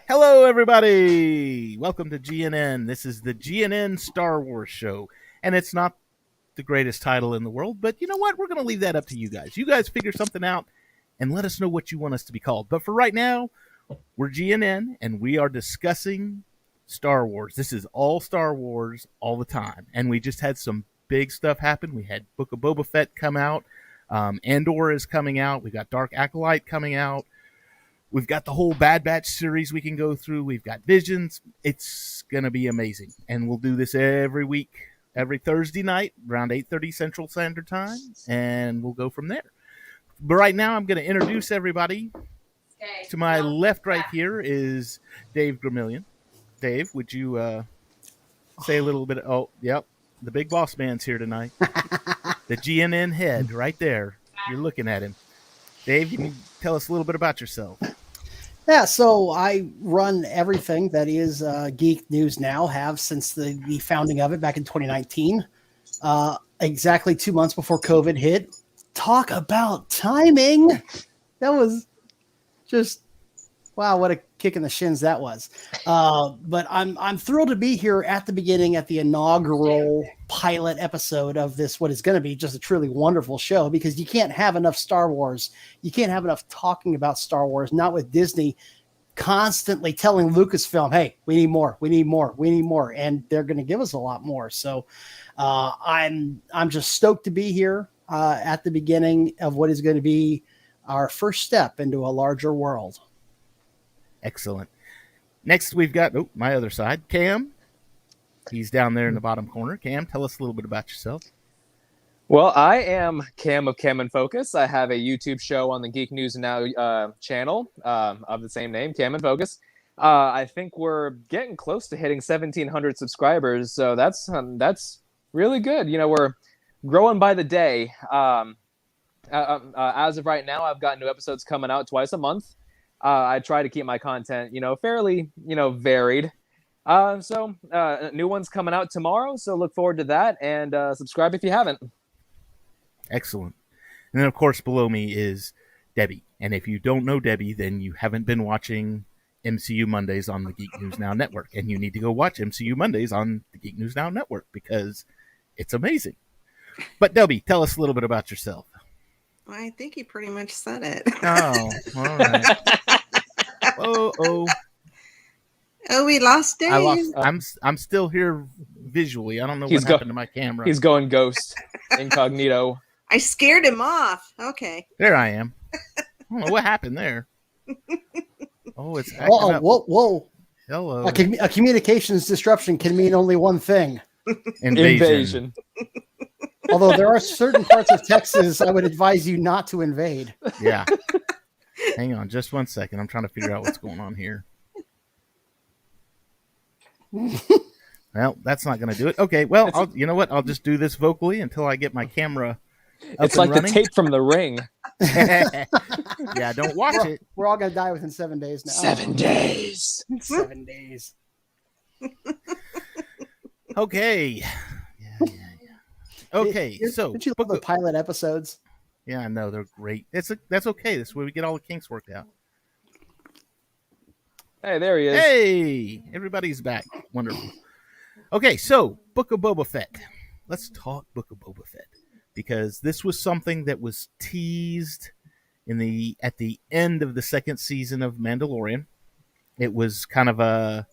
Hello, everybody. Welcome to GNN. This is the GNN Star Wars show, and it's not the greatest title in the world, but you know what? We're going to leave that up to you guys. You guys figure something out and let us know what you want us to be called. But for right now, we're GNN, and we are discussing Star Wars. This is all Star Wars all the time, and we just had some big stuff happen. We had Book of Boba Fett come out. Andor is coming out. We've got Dark Acolyte coming out. We've got the whole Bad Batch series we can go through. We've got Visions. It's going to be amazing. And we'll do this every week, every Thursday night, around 8:30 Central Standard Time, and we'll go from there. But right now, I'm going to introduce everybody. To my left right here is Dave Vermillion. Dave, would you say a little bit? Oh, yep. The big boss man's here tonight. The GNN head right there. You're looking at him. Dave, you can tell us a little bit about yourself. Yeah, so I run everything that is Geek News Now, have since the founding of it back in 2019, exactly 2 months before COVID hit. Talk about timing. That was just, wow, what a kick in the shins that was. But I'm thrilled to be here at the beginning, at the inaugural pilot episode of this, what is going to be just a truly wonderful show, because you can't have enough Star Wars. You can't have enough talking about Star Wars, not with Disney constantly telling Lucasfilm, hey, we need more, we need more, we need more. And they're going to give us a lot more. So I'm just stoked to be here at the beginning of what is going to be our first step into a larger world. Excellent. Next, we've got my other side, Cam. He's down there in the bottom corner. Cam, tell us a little bit about yourself. Well, I am Cam of Cam and Focus. I have a YouTube show on the Geek News Now channel of the same name, Cam and Focus. I think we're getting close to hitting 1,700 subscribers, so that's really good. You know, we're growing by the day. As of right now, I've got new episodes coming out twice a month. I try to keep my content, fairly, varied. So new one's coming out tomorrow, so look forward to that, and subscribe if you haven't. Excellent. And then, of course, below me is Debbie. And if you don't know Debbie, then you haven't been watching MCU Mondays on the Geek News Now Network. And you need to go watch MCU Mondays on the Geek News Now Network because it's amazing. But Debbie, tell us a little bit about yourself. I think you pretty much said it. Oh, all right. Oh, we lost Dave. I'm still here visually. I don't know what happened to my camera. He's going ghost, incognito. I scared him off. Okay. There I am. I don't know what happened there. Oh, it's acting up. Whoa. Hello. A communications disruption can mean only one thing. Invasion. Although there are certain parts of Texas I would advise you not to invade. Yeah. Hang on just 1 second. I'm trying to figure out what's going on here. Well, that's not going to do it. Okay, well, you know what? I'll just do this vocally until I get my camera up It's like running. the tape from The Ring. Yeah, don't watch it. We're all going to die within 7 days now. 7 days. 7 days. Okay. Yeah. Okay, so did you love the pilot episodes? Yeah, I know they're great. That's okay. That's where we get all the kinks worked out. Hey, there he is. Hey, everybody's back. Wonderful. Okay, so Book of Boba Fett. Let's talk Book of Boba Fett because this was something that was teased at the end of the second season of Mandalorian. It was kind of a.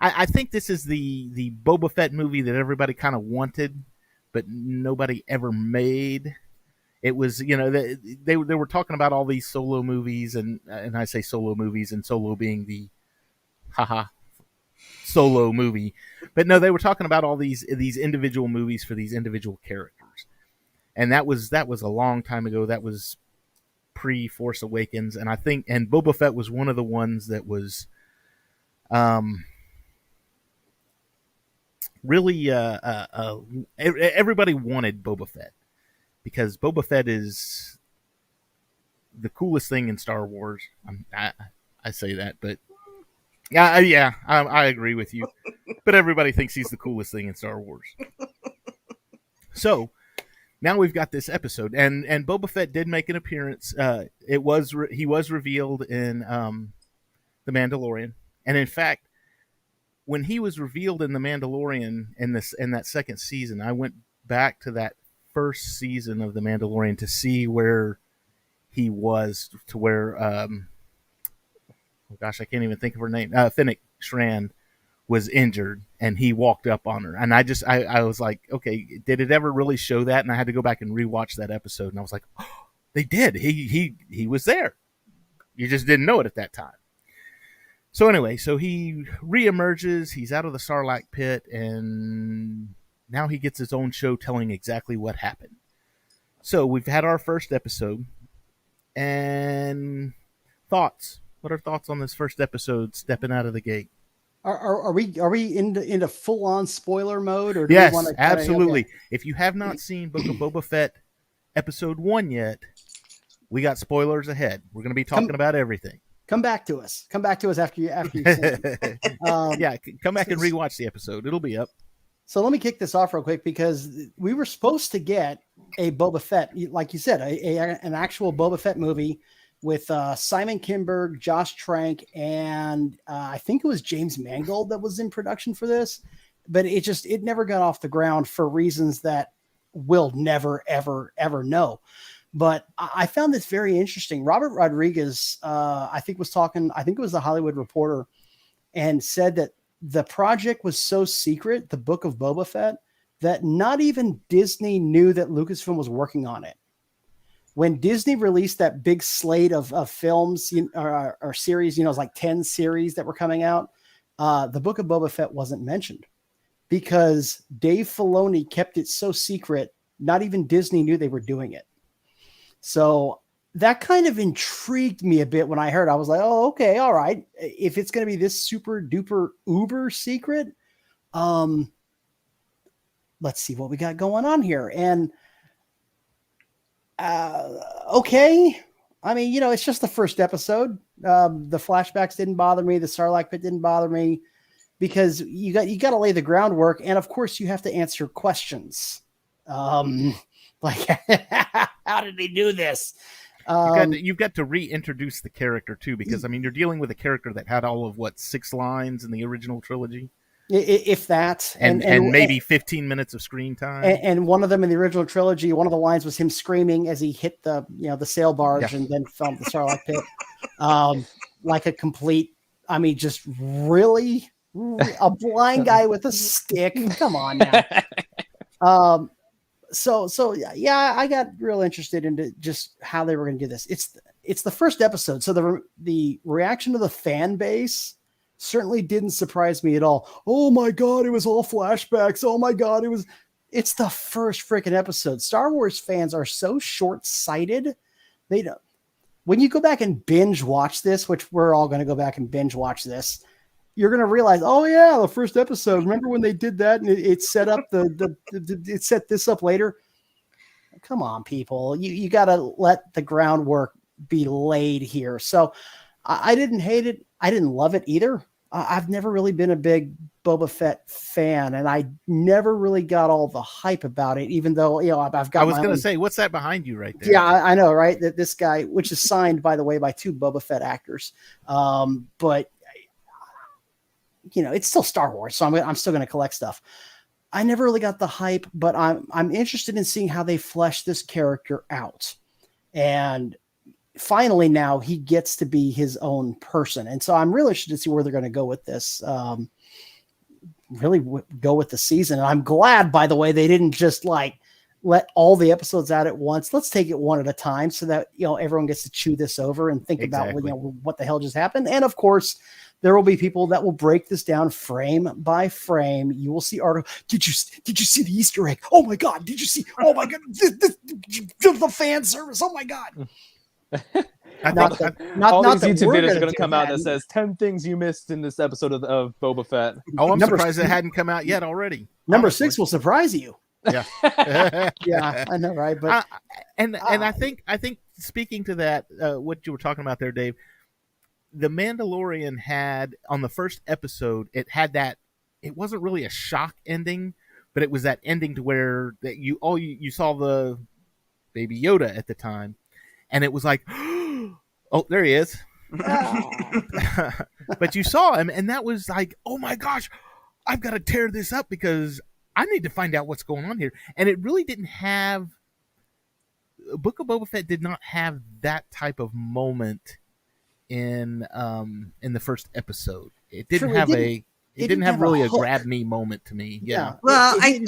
I think this is the Boba Fett movie that everybody kind of wanted, but nobody ever made. It was, they were talking about all these solo movies, and I say solo movies, and solo being the solo movie, but no, they were talking about all these individual movies for these individual characters, and that was a long time ago. That was pre-Force Awakens, and I think, and Boba Fett was one of the ones that was, really, everybody wanted Boba Fett. Because Boba Fett is the coolest thing in Star Wars. I say that, but I agree with you. But everybody thinks he's the coolest thing in Star Wars. So now we've got this episode, and Boba Fett did make an appearance. He was revealed in The Mandalorian, and in fact, when he was revealed in The Mandalorian in that second season, I went back to that first season of The Mandalorian to see where he was, to where oh gosh, I can't even think of her name. Fennec Shand was injured, and he walked up on her, and I was like, okay, did it ever really show that? And I had to go back and rewatch that episode, and I was like, oh, they did. He was there. You just didn't know it at that time. So anyway, so he reemerges. He's out of the Sarlacc Pit, and now he gets his own show telling exactly what happened. So we've had our first episode, and thoughts. What are thoughts on this first episode stepping out of the gate? Are we into full on spoiler mode, or do yes, we want to absolutely. Okay. If you have not seen Book of Boba Fett episode 1 yet, we got spoilers ahead. We're going to be talking about everything. Come back to us. Come back to us after you've seen it. Yeah, come back and rewatch the episode. It'll be up. So let me kick this off real quick, because we were supposed to get a Boba Fett, like you said, an actual Boba Fett movie with Simon Kinberg, Josh Trank, and I think it was James Mangold that was in production for this, but it never got off the ground for reasons that we'll never, ever, ever know. But I found this very interesting. Robert Rodriguez, I think it was the Hollywood Reporter, and said that the project was so secret, the Book of Boba Fett, that not even Disney knew that Lucasfilm was working on it. When Disney released that big slate of films or series, it was like 10 series that were coming out, the Book of Boba Fett wasn't mentioned because Dave Filoni kept it so secret, not even Disney knew they were doing it. So that kind of intrigued me a bit when I heard. I was like, oh, okay, all right. If it's going to be this super duper uber secret, let's see what we got going on here. And okay. I mean, it's just the first episode. The flashbacks didn't bother me. The Sarlacc Pit didn't bother me, because you got to lay the groundwork. And of course you have to answer questions. Like, how did they do this? You've got to reintroduce the character too, because I mean, you're dealing with a character that had all of 6 lines in the original trilogy. If that, and maybe 15 minutes of screen time. And one of them in the original trilogy, one of the lines was him screaming as he hit the sail barge and then fell into the Sarlacc Pit. Like a complete, I mean, just really a blind guy with a stick. Come on now. So yeah, I got real interested into just how they were going to do this. It's the first episode, so the reaction of the fan base certainly didn't surprise me at all. Oh my God, it was all flashbacks. Oh my God, it's the first freaking episode. Star Wars fans are so short-sighted. They don't. When you go back and binge watch this, which we're all going to go back and binge watch this, you're going to realize, oh yeah, the first episode. Remember when they did that and it set up it set this up later? Come on, people. You got to let the groundwork be laid here. So I didn't hate it. I didn't love it either. I've never really been a big Boba Fett fan, and I never really got all the hype about it, even though, I've got. I was going to say, what's that behind you right there? Yeah, I know, right? That this guy, which is signed, by the way, by 2 Boba Fett actors. But it's still Star Wars, so I'm still going to collect stuff. I never really got the hype, but I'm interested in seeing how they flesh this character out. And finally now he gets to be his own person. And so I'm really interested to see where they're going to go with this. Go with the season. And I'm glad, by the way, they didn't just let all the episodes out at once. Let's take it one at a time so that, everyone gets to chew this over and think about, what the hell just happened. And of course, there will be people that will break this down frame by frame. You will see articles. Did you see the Easter egg? Oh my God. Did you see? Oh my God. The fan service. Oh my God. All these YouTube videos are going to come out that says 10 things you missed in this episode of Boba Fett. Oh, I'm surprised it hadn't come out yet already. Number 6 will surprise you. Yeah. Yeah, I know, right? But I think speaking to that, what you were talking about there, Dave, The Mandalorian had, on the first episode, it wasn't really a shock ending, but it was that ending to where that you saw the Baby Yoda at the time, and it was like, oh, there he is. But you saw him, and that was like, oh my gosh, I've got to tear this up because I need to find out what's going on here. And it really didn't have. Book of Boba Fett did not have that type of moment in the first episode. It didn't have a. It didn't have really a grab me moment to me. Yeah. Well, I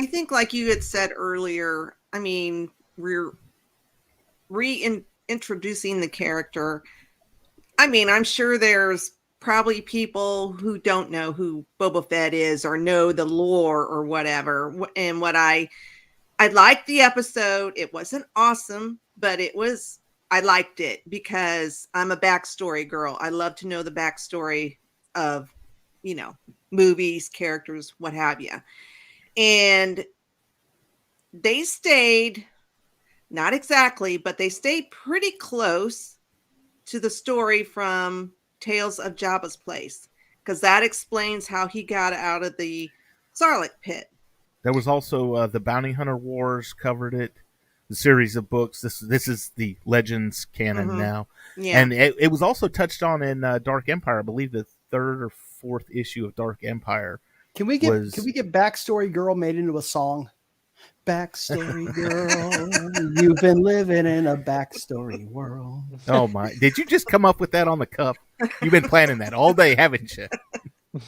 think like you had said earlier. I mean, we're reintroducing the character. I mean, I'm sure there's probably people who don't know who Boba Fett is or know the lore or whatever. And what I liked the episode. It wasn't awesome, but I liked it because I'm a backstory girl. I love to know the backstory of, movies, characters, what have you. And they stayed, not exactly, but they stayed pretty close to the story from Tales of Jabba's Place, because that explains how he got out of the Sarlacc Pit. There was also the Bounty Hunter Wars covered it, the series of books. This is the Legends canon now. Yeah. And it was also touched on in Dark Empire, I believe the 3rd or 4th issue of Dark Empire. Can we get Backstory Girl made into a song? Backstory Girl, you've been living in a backstory world. Oh my! Did you just come up with that on the cuff? You've been planning that all day, haven't you?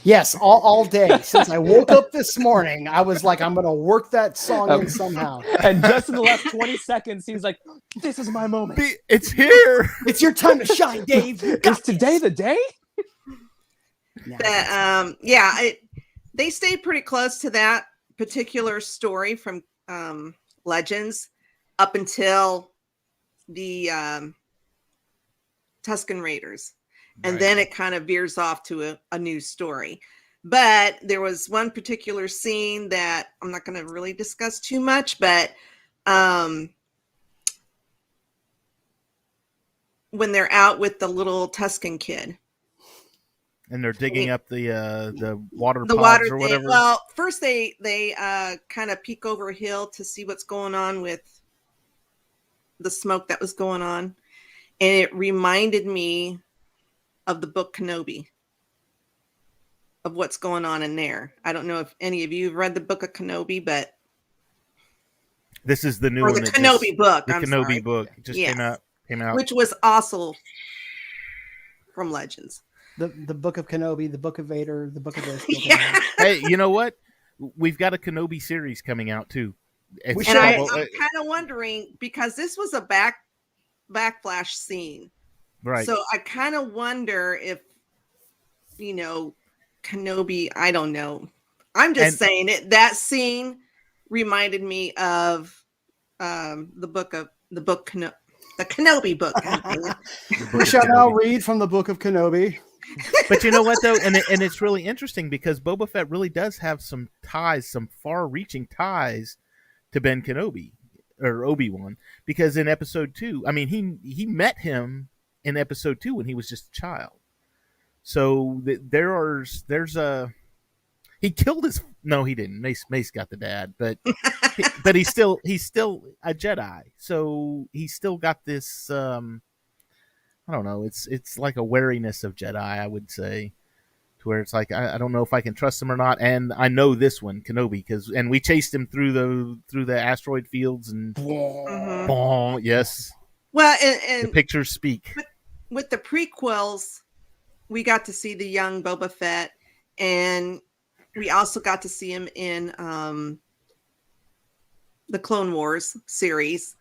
Yes, all day. Since I woke up this morning, I was like, I'm going to work that song in somehow. And just in the last 20 seconds, he's like, this is my moment. It's here. It's your time to shine, Dave. Is today the day? They stayed pretty close to that particular story from Legends up until the Tusken Raiders. And then it kind of veers off to a new story. But there was one particular scene that I'm not going to really discuss too much, but when they're out with the little Tusken kid. And they're digging up the water pods or whatever. Well, first they kind of peek over a hill to see what's going on with the smoke that was going on. And it reminded me of the book Kenobi, of what's going on in there. I don't know if any of you have read the book of Kenobi, but this is the new one. The Kenobi book. The Kenobi book just came out, which was also from Legends. The book of Kenobi, the book of Vader, the book of this. Yeah. Hey, you know what? We've got a Kenobi series coming out too. I'm kind of wondering, because this was a backflash scene. Right. So I kind of wonder if, Kenobi, I don't know. I'm just saying it. That scene reminded me of the Kenobi book. We shall now read from the book of Kenobi. But you know what though, and it's really interesting because Boba Fett really does have some ties, some far-reaching ties to Ben Kenobi or Obi-Wan, because in episode 2, I mean, he met him in episode 2 when he was just a child. So there's a he killed his he didn't. Mace got the dad, but he's still a Jedi. So he's still got this I don't know, it's like a wariness of Jedi, I would say, to where it's like I don't know if I can trust him or not. And I know this one, Kenobi, and we chased him through the asteroid fields and yes. Well, and the pictures speak. With the prequels, we got to see the young Boba Fett, and we also got to see him in the Clone Wars series.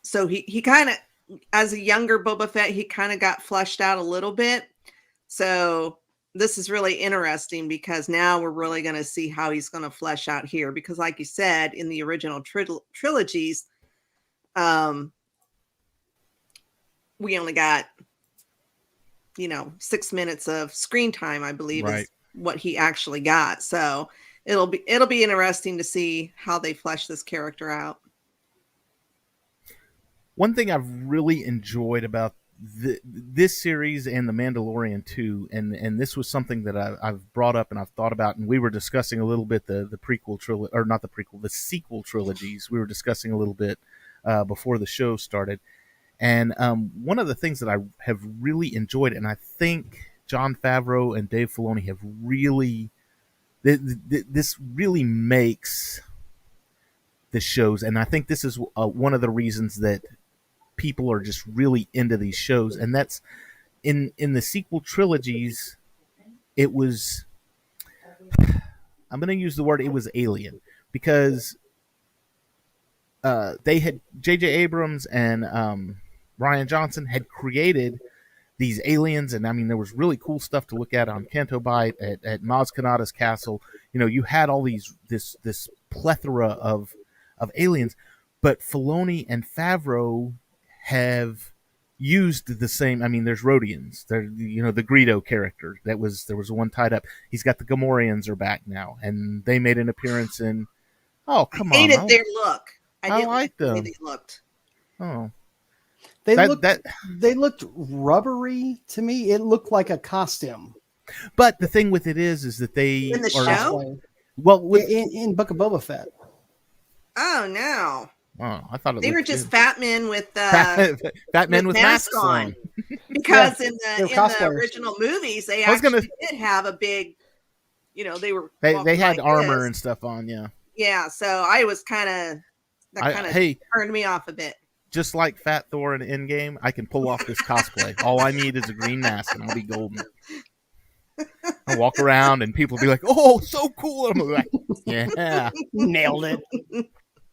So he kind of, as a younger Boba Fett, he kind of got fleshed out a little bit. So this is really interesting because now we're really going to see how he's going to flesh out here. Because like you said, in the original trilogies, we only got, 6 minutes of screen time, I believe, is what he actually got. So it'll be interesting to see how they flesh this character out. One thing I've really enjoyed about this series and The Mandalorian too, and this was something that I've brought up and I've thought about, and we were discussing a little bit the prequel trilogy, or not the prequel, the sequel trilogies. We were discussing a little bit before the show started, and one of the things that I have really enjoyed, and I think Jon Favreau and Dave Filoni have really, this really makes the shows, and I think this is one of the reasons that people are just really into these shows, and that's in the sequel trilogies. It was, I'm going to use the word, it was alien, because they had J.J. Abrams and Rian Johnson had created these aliens, and I mean there was really cool stuff to look at on Canto Bight, at Maz Kanata's castle. You had all this plethora of aliens, but Filoni and Favreau have used the same. I mean, there's Rhodians. There, the Greedo character there was one tied up. He's got the Gamorreans are back now, and they made an appearance in. Oh, come on! I hated their look. I didn't like the way them. they looked. Oh, They looked rubbery to me. It looked like a costume. But the thing with it is that they In the are, show? well, In Book of Boba Fett. Oh no. Oh, I thought They were looked just good. fat men with fat men with masks on. Because Yeah, in they were the cosplayers. original movies, they I was actually gonna- did have a big, they were They walking had like armor this. and stuff on. Yeah. Yeah, so I was that kind of Hey, turned me off a bit. just like Fat Thor in Endgame, I can pull off this cosplay. All I need is a green mask, and I'll be golden. I walk around, and people will be like, "Oh, so cool!" I'm like, "Yeah, Nailed it.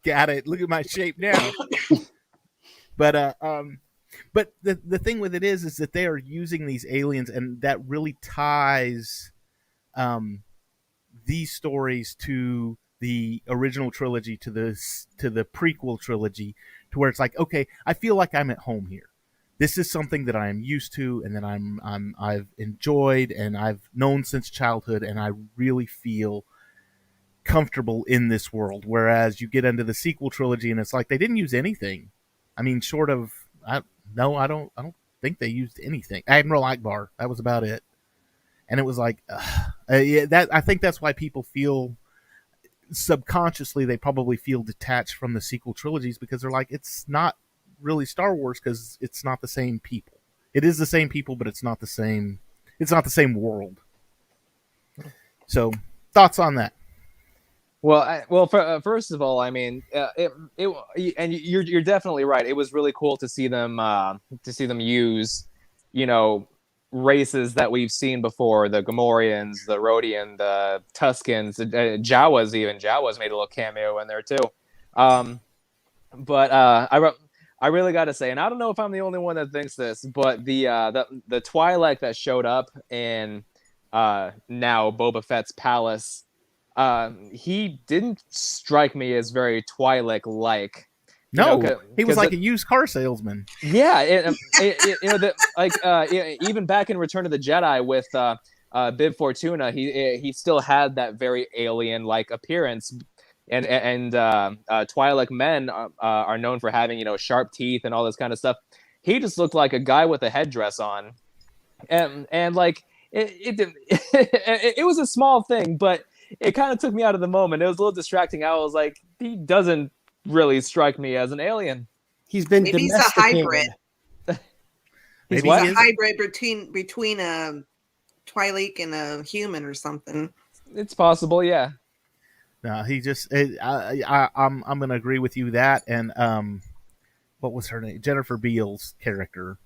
got it. Look at my shape now." But the thing with it is that they are using these aliens, and that really ties these stories to the original trilogy, to the prequel trilogy, to where it's like, okay, I feel like I'm at home here. This is something that I am used to, and that I've enjoyed, and I've known since childhood, and I really feel comfortable in this world. Whereas you get into the sequel trilogy, and it's like they didn't use anything. I mean, short of I don't think they used anything. Admiral Akbar, that was about it. And it was like, I think that's why people feel subconsciously, they probably feel detached from the sequel trilogies, because they're like, it's not really Star Wars because it's not the same people. It is the same people, but it's not the same. It's not the same world. So, thoughts on that? Well, first of all, I mean, and you're definitely right. It was really cool to see them use, races that we've seen before: the Gamorreans, the Rhodian, the Tuskens, Jawas. Even Jawas made a little cameo in there too. But I really got to say, and I don't know if I'm the only one that thinks this, but the Twi'lek that showed up in now Boba Fett's palace, he didn't strike me as very Twi'lek-like. No, he was like a used car salesman. Yeah, even back in Return of the Jedi with Bib Fortuna, he still had that very alien-like appearance. And Twi'lek men are known for having sharp teeth and all this kind of stuff. He just looked like a guy with a headdress on, and like it was a small thing, but it kind of took me out of the moment. It was a little distracting. I was like, he doesn't really strike me as an alien. He's been Maybe he's a domesticated. hybrid. Maybe He's he a is. hybrid between a Twi'lek and a human or something. It's possible, yeah. No, he just. I'm going to agree with you that, and what was her name? Jennifer Beals' character.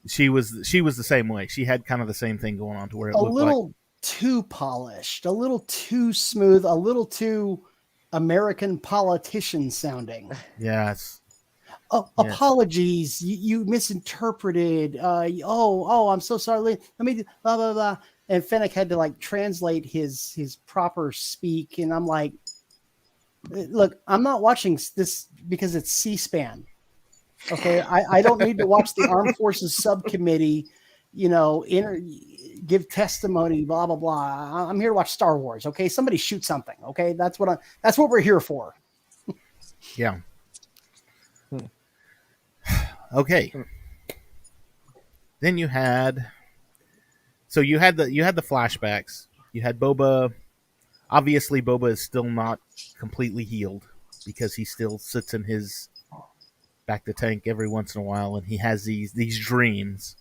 She was the same way. She had kind of the same thing going on, to where it A looked little like too polished, a little too smooth, a little too American politician sounding. yes. Oh, Yes. apologies, you misinterpreted. I'm so sorry. Let me blah blah blah. And Fennec had to translate his proper speak, and I'm like, look, I'm not watching this because it's C-SPAN. Okay, I don't need to watch the Armed Forces Subcommittee, give testimony, blah blah blah. I'm here to watch Star Wars. Okay, somebody shoot something. Okay, that's what we're here for. Yeah. Okay. then you had the flashbacks. You had Boba. Obviously, Boba is still not completely healed because he still sits in his back to tank every once in a while, and he has these dreams,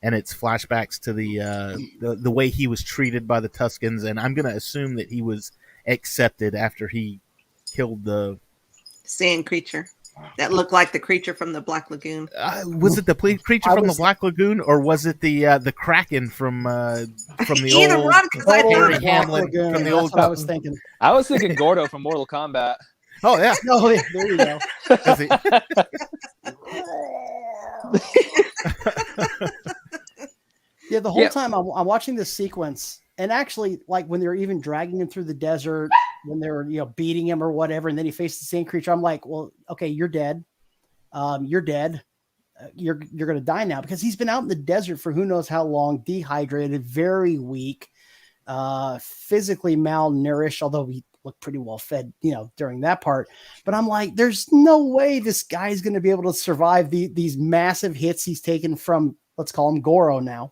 and it's flashbacks to the way he was treated by the Tuskens, and I'm gonna assume that he was accepted after he killed the Sand creature that looked like the creature from the Black Lagoon. was it the creature from the Black Lagoon, or was it the Kraken from the Either old one, because I Harry thought Hamlin Lagoon, from the that's old? what I was thinking. I was thinking Gordo from Mortal Kombat. Oh yeah, No, there you go. Is he- Yeah, the whole Yeah. time I'm watching this sequence, and actually, like when they're even dragging him through the desert, when they're beating him or whatever, and then he faces the same creature, I'm like, well, okay, you're dead. You're dead. You're gonna die now, because he's been out in the desert for who knows how long, dehydrated, very weak, physically malnourished, although he looked pretty well fed, during that part. But I'm like, there's no way this guy's gonna be able to survive these massive hits he's taken from, let's call him Goro now.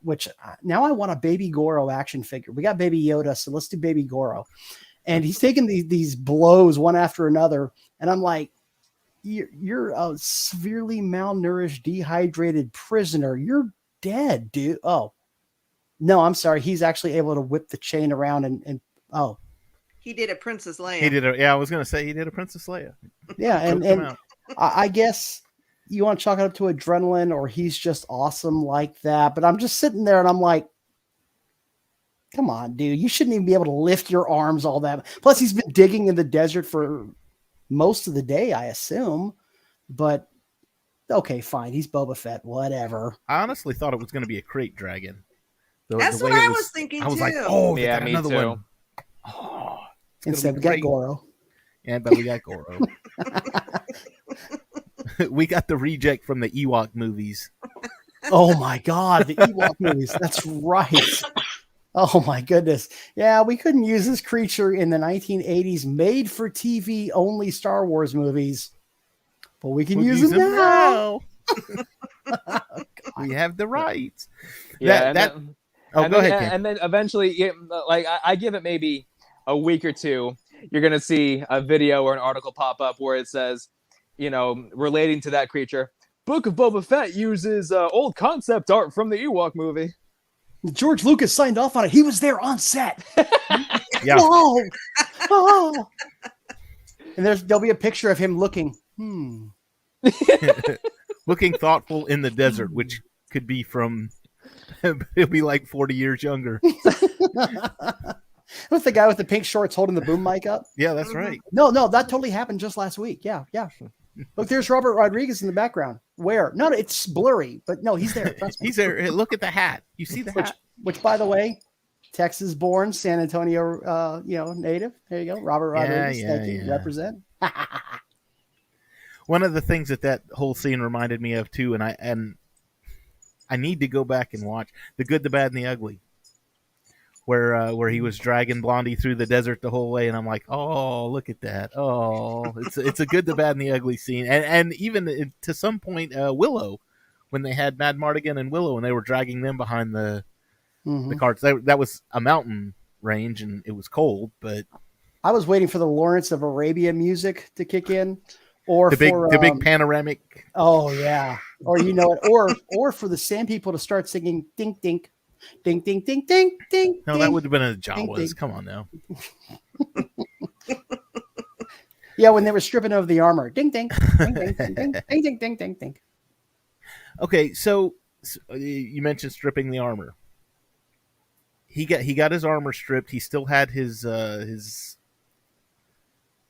Which now I want a baby Goro action figure. We got baby Yoda, so let's do baby Goro. And he's taking these blows one after another, and I'm like, you're a severely malnourished, dehydrated prisoner. You're dead, dude. Oh, no, I'm sorry. He's actually able to whip the chain around and he did a Princess Leia. he did I was gonna say he did a Princess Leia. yeah, Choked him and out. I guess you want to chalk it up to adrenaline, or he's just awesome like that. But I'm just sitting there and I'm like, come on, dude. You shouldn't even be able to lift your arms all that. Plus, he's been digging in the desert for most of the day, I assume. But okay, fine. He's Boba Fett. Whatever. I honestly thought it was going to be a crate dragon. That's way what it I was thinking, I was too. like, oh, Yeah, yeah, me another too. one. Oh, it's gonna Instead, be we got great. Goro. Yeah, but we got Goro. We got the reject from the Ewok movies. Oh my God, the Ewok movies. That's right. Oh my goodness. Yeah, we couldn't use this creature in the 1980s made for TV only Star Wars movies, but we can use him now. We have the rights. Yeah, Go ahead, Ken. and then eventually, like I give it maybe a week or two, you're gonna see a video or an article pop up where it says, relating to that creature, Book of Boba Fett uses old concept art from the Ewok movie. George Lucas signed off on it. He was there on set. Yeah. Whoa. Oh. And there'll be a picture of him looking. Looking thoughtful in the desert, which could be from he'll be like 40 years younger. With the guy with the pink shorts holding the boom mic up. Yeah, that's right. No, that totally happened just last week. Yeah. Look, there's Robert Rodriguez in the background. Where? No, it's blurry, but no, he's there. He's there. Hey, look at the hat. You see the hat? Which, by the way, Texas-born, San Antonio, native. There you go, Robert Rodriguez. Thank you. Represent. One of the things that whole scene reminded me of too, and I need to go back and watch The Good, the Bad, and the Ugly, where he was dragging Blondie through the desert the whole way, and I'm like, oh, look at that. Oh, it's a Good, the Bad, and the Ugly scene, and even to some point, Willow, when they had Mad Mardigan and Willow, and they were dragging them behind the carts. That was a mountain range, and it was cold, but I was waiting for the Lawrence of Arabia music to kick in, or the big panoramic. Oh yeah, or or for the Sand People to start singing "Dink Dink." Ding, ding, ding, ding, ding. No, ding. that would have been a Jawas. Ding. Come on now. Yeah, when they were stripping of the armor. Ding, ding, ding, ding, ding, ding, ding, ding, ding, ding, ding. Okay, so you mentioned stripping the armor. He got his armor stripped. He still had his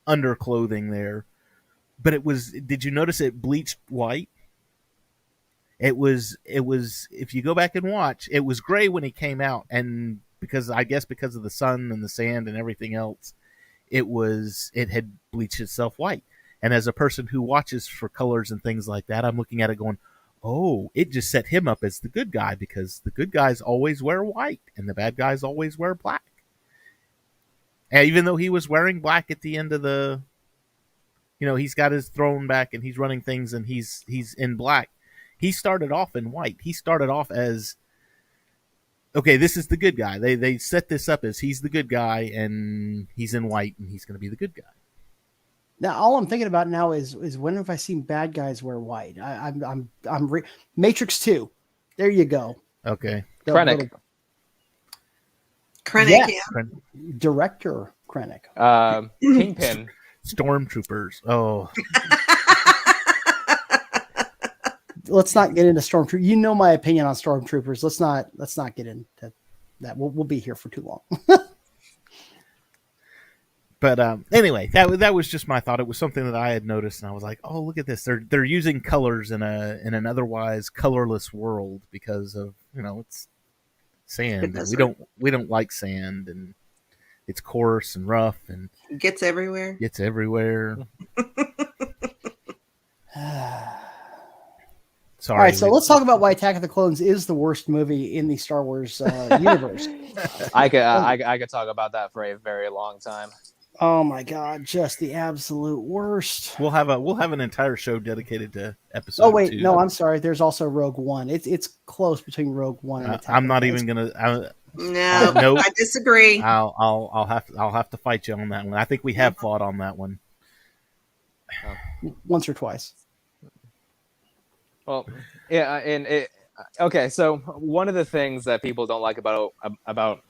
underclothing there, but it was. Did you notice it bleached white? It was if you go back and watch, it was gray when he came out, and because of the sun and the sand and everything else, it had bleached itself white. And as a person who watches for colors and things like that, I'm looking at it going, oh, it just set him up as the good guy, because the good guys always wear white and the bad guys always wear black. And even though he was wearing black at the end of he's got his throne back and he's running things and he's in black. He started off in white. He started off as, okay, this is the good guy. They set this up as he's the good guy, and he's in white, and he's going to be the good guy. Now, all I'm thinking about now is when have I seen bad guys wear white? Matrix 2. There you go. Okay. Krennic. Krennic, Yes. yeah. Director Krennic. Kingpin. Stormtroopers. Oh, Let's not get into Stormtroopers. You know my opinion on Stormtroopers. Let's not get into that. We'll be here for too long. but anyway, that was just my thought. It was something that I had noticed, and I was like, oh, look at this. They're using colors in an otherwise colorless world because of, it's sand. And we don't like sand, and it's coarse and rough and Gets everywhere. Sorry. All right, so let's talk about why Attack of the Clones is the worst movie in the Star Wars universe. I could talk about that for a very long time. Oh my God, just the absolute worst. We'll have an entire show dedicated to episode 2. Oh wait, no, I'm sorry. There's also Rogue One. It's close between Rogue One and Attack. I'm not of the even Clones. gonna. No, Nope. I disagree. I'll have to fight you on that one. I think we have fought on that one. Once or twice. Well, yeah, okay. So one of the things that people don't like about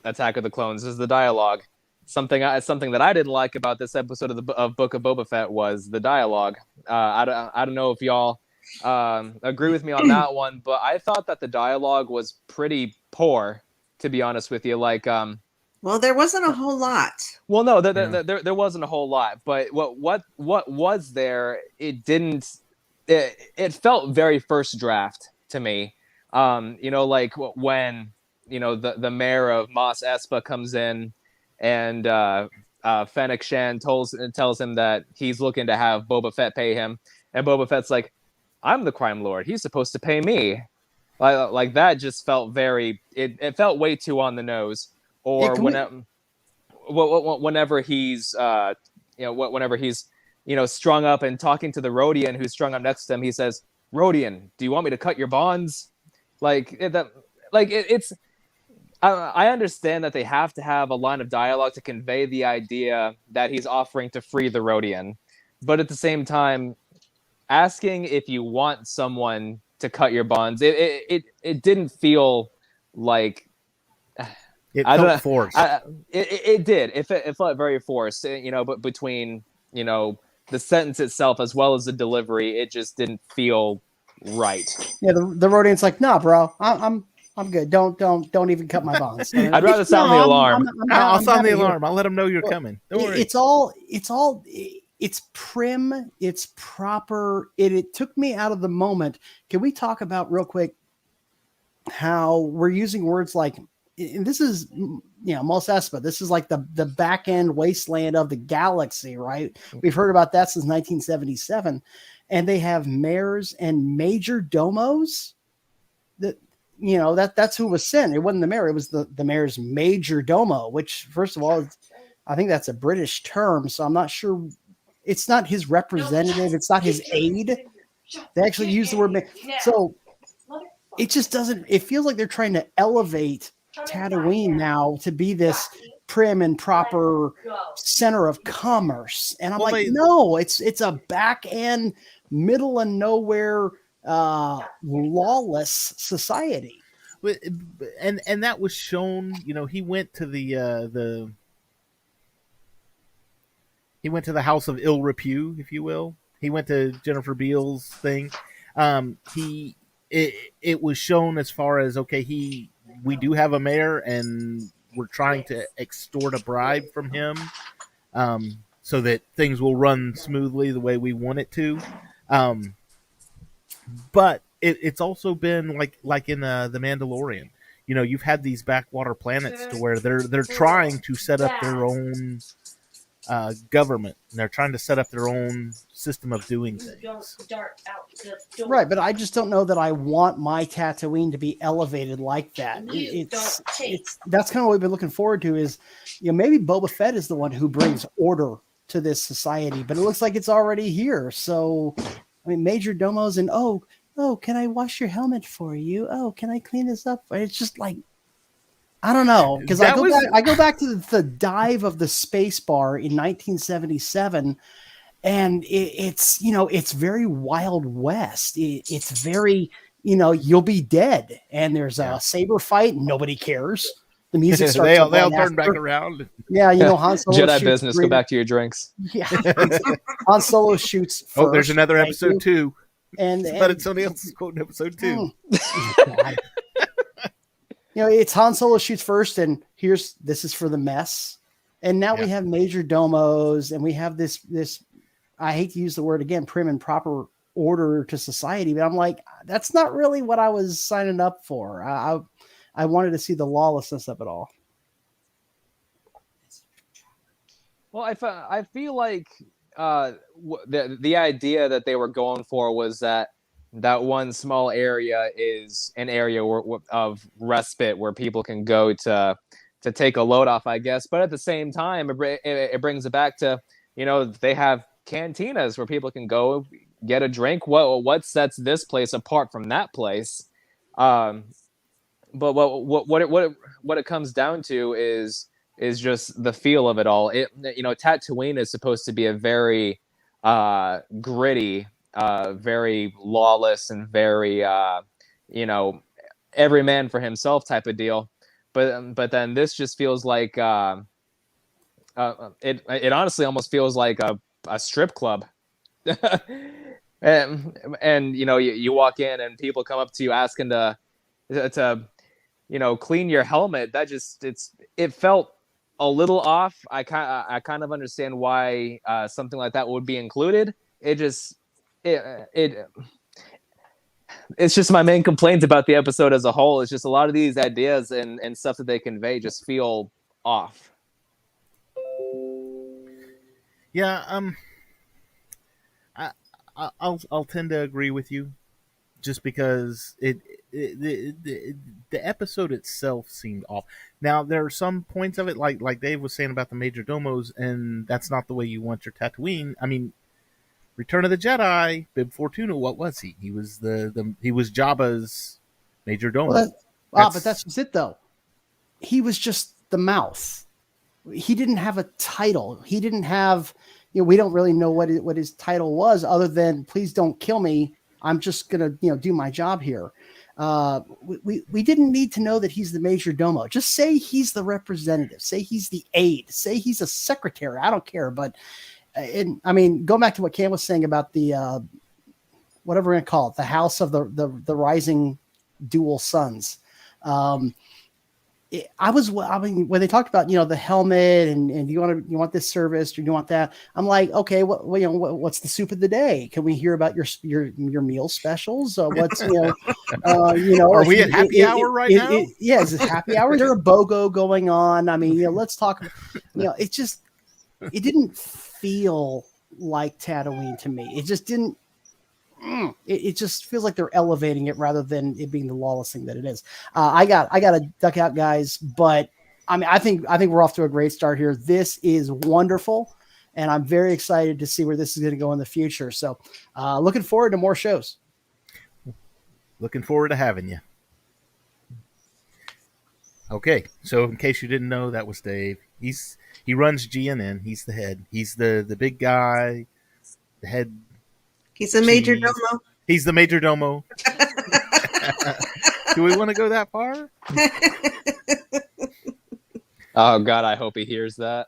Attack of the Clones is the dialogue. Something that I didn't like about this episode of Book of Boba Fett was the dialogue. I don't know if y'all agree with me on that one, but I thought that the dialogue was pretty poor, to be honest with you. Like, well, there wasn't a whole lot. well, no, there wasn't a whole lot, but what was there? It didn't. It felt very first draft to me. Like when the mayor of Mos Espa comes in, and Fennec Shan tells him that he's looking to have Boba Fett pay him, and Boba Fett's like, "I'm the crime lord. He's supposed to pay me." Like that just felt very. It felt way too on the nose. Or whenever he's whenever he's strung up and talking to the Rodian who's strung up next to him, he says, "Rodian, do you want me to cut your bonds?" I understand that they have to have a line of dialogue to convey the idea that he's offering to free the Rodian, but at the same time, asking if you want someone to cut your bonds, it didn't feel like. It felt forced. It did. It felt very forced. But between the sentence itself as well as the delivery, it just didn't feel right. Yeah, the Rodian's like, "Nah, bro, I'm good. Don't even cut my bonds." I'd rather sound the alarm. I'll sound the alarm. I'll let them know you're coming. Don't worry. It's prim. It's proper. It took me out of the moment. Can we talk about real quick how we're using words like? And this is, Mos Espa. This is like the back end wasteland of the galaxy, right? We've heard about that since 1977, and they have mayors and major domos. That's who was sent. It wasn't the mayor. It was the mayor's major domo. Which, first of all, I think that's a British term. So I'm not sure. It's not his representative. It's not his aide. They actually use the word. So it just doesn't. It feels like they're trying to elevate Tatooine now to be this prim and proper center of commerce, and I'm no, it's a back end, middle of nowhere, lawless society. And that was shown. He went to the House of Ill Repute, if you will. He went to Jennifer Beals thing. It was shown as far as, okay, we do have a mayor, and we're trying to extort a bribe from him, so that things will run smoothly the way we want it to. But it's also been like in the Mandalorian. You've had these backwater planets to where they're trying to set up their own government, and they're trying to set up their own system of doing things. Right, but I just don't know that I want my Tatooine to be elevated like that. That's kind of what we've been looking forward to. Is maybe Boba Fett is the one who brings order to this society, but it looks like it's already here. So, I mean, major domos and oh, can I wash your helmet for you? Oh, can I clean this up? It's just like, I don't know, because I go back to the dive of the space bar in 1977, and it's very Wild West. It's very, you'll be dead, and there's a saber fight, and nobody cares. The music starts. they all turn back around. Yeah, Han Solo Jedi business. Go back to your drinks. Yeah, Han Solo shoots first. Oh, there's another episode 2. But it's somebody else's quote in episode 2. It's Han Solo shoots first, and this is for the mess. And now we have major domos, and we have this, I hate to use the word again, prim and proper order to society, but I'm like, that's not really what I was signing up for. I wanted to see the lawlessness of it all. Well, I feel like the idea that they were going for was that one small area is an area of respite where people can go to take a load off, I guess. But at the same time, it brings it back to, they have cantinas where people can go get a drink. What sets this place apart from that place? But what it comes down to is just the feel of it all. Tatooine is supposed to be a very gritty, very lawless, and very every man for himself type of deal. But then this just feels like it honestly almost feels like a strip club. and you walk in and people come up to you asking to clean your helmet. It felt a little off. I kind of understand why something like that would be included. It's just my main complaint about the episode as a whole. It's just a lot of these ideas and stuff that they convey just feel off. Yeah, I'll tend to agree with you, just because the episode itself seemed off. Now there are some points of it, like Dave was saying about the major domos, and that's not the way you want your Tatooine. I mean, Return of the Jedi, Bib Fortuna, what was he? He was he was Jabba's major domo. But that's just it though. He was just the mouth. He didn't have a title. He didn't have. We don't really know what his title was, other than "Please don't kill me. I'm just gonna do my job here." We didn't need to know that he's the major domo. Just say he's the representative. Say he's the aide. Say he's a secretary. I don't care. But going back to what Cam was saying about the whatever we're gonna call it, the House of the Rising Dual Suns. When they talked about the helmet and you want this service or do you want that, I'm like, okay, what's the soup of the day? Can we hear about your meal specials? What's are we at happy hour right now? Is it happy hour? Is there a BOGO going on? I mean, let's talk. It didn't feel like Tatooine to me. It just didn't. It just feels like they're elevating it rather than it being the lawless thing that it is. I got to duck out, guys. But I mean, I think we're off to a great start here. This is wonderful, and I'm very excited to see where this is going to go in the future. So, looking forward to more shows. Looking forward to having you. Okay, so in case you didn't know, that was Dave. He runs GNN. He's the head. He's the big guy, the head. He's the major domo. He's the major domo. Do we want to go that far? Oh God, I hope he hears that.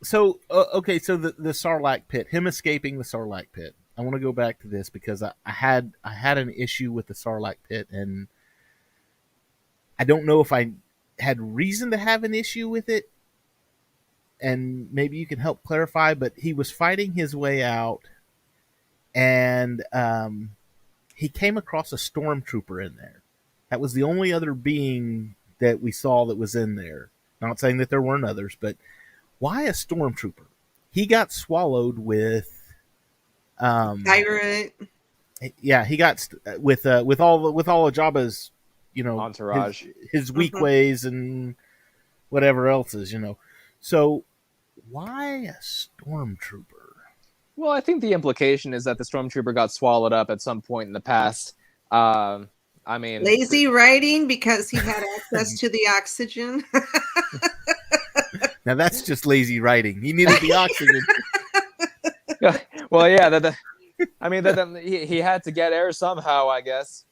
So the Sarlacc Pit, him escaping the Sarlacc Pit. I want to go back to this because I had an issue with the Sarlacc Pit, and I don't know if I had reason to have an issue with it. And maybe you can help clarify, but he was fighting his way out, and he came across a stormtrooper in there. That was the only other being that we saw that was in there. Not saying that there weren't others, but why a stormtrooper? He got swallowed with Tyrant. Yeah, he got with all of Jabba's, entourage, his weak ways and whatever else is, So why a stormtrooper? Well, I think the implication is that the stormtrooper got swallowed up at some point in the past. I mean, Lazy writing because he had access to the oxygen. Now that's just lazy writing. He needed the oxygen. well, yeah. I mean, he had to get air somehow, I guess.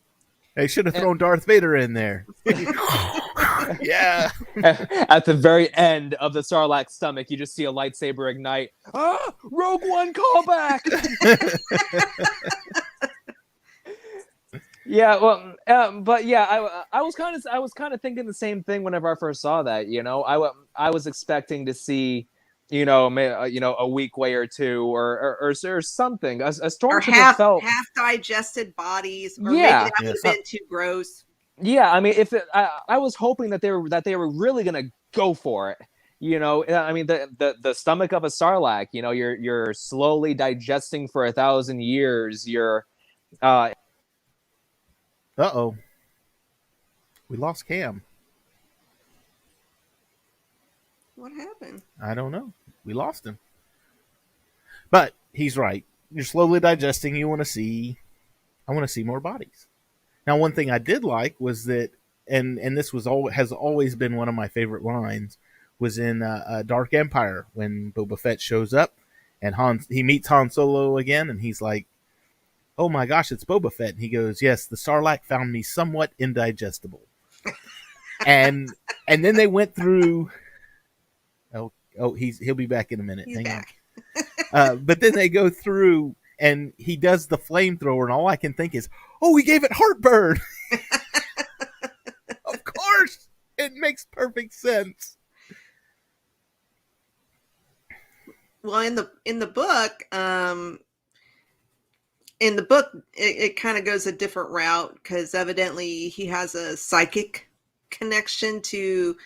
They should have thrown Darth Vader in there. Yeah. At the very end of the Sarlacc stomach, you just see a lightsaber ignite. Ah, Rogue One callback. Yeah, well, but yeah, I was kind of thinking the same thing whenever I first saw that. You know, I was expecting to see, a weak way or two, or something. A stormtrooper Or half felt digested bodies, or Yeah. maybe that would have been too gross. Yeah, I mean, I was hoping that they were really gonna go for it. You know, I mean, the stomach of a Sarlacc. You know, you're slowly digesting for 1,000 years. You're Uh-oh. We lost Cam. What happened? I don't know. We lost him. But he's right. You're slowly digesting. I want to see more bodies. Now, one thing I did like was that, and this has always been one of my favorite lines, was in Dark Empire when Boba Fett shows up and he meets Han Solo again, and he's like, "Oh my gosh, it's Boba Fett." And he goes, "Yes, the Sarlacc found me somewhat indigestible." and then they went through. He'll be back in a minute. He's Hang back. on. But then they go through, and he does the flamethrower, and all I can think is, "Oh, he gave it heartburn." Of course, it makes perfect sense. Well, in the book, it kind of goes a different route because evidently he has a psychic connection to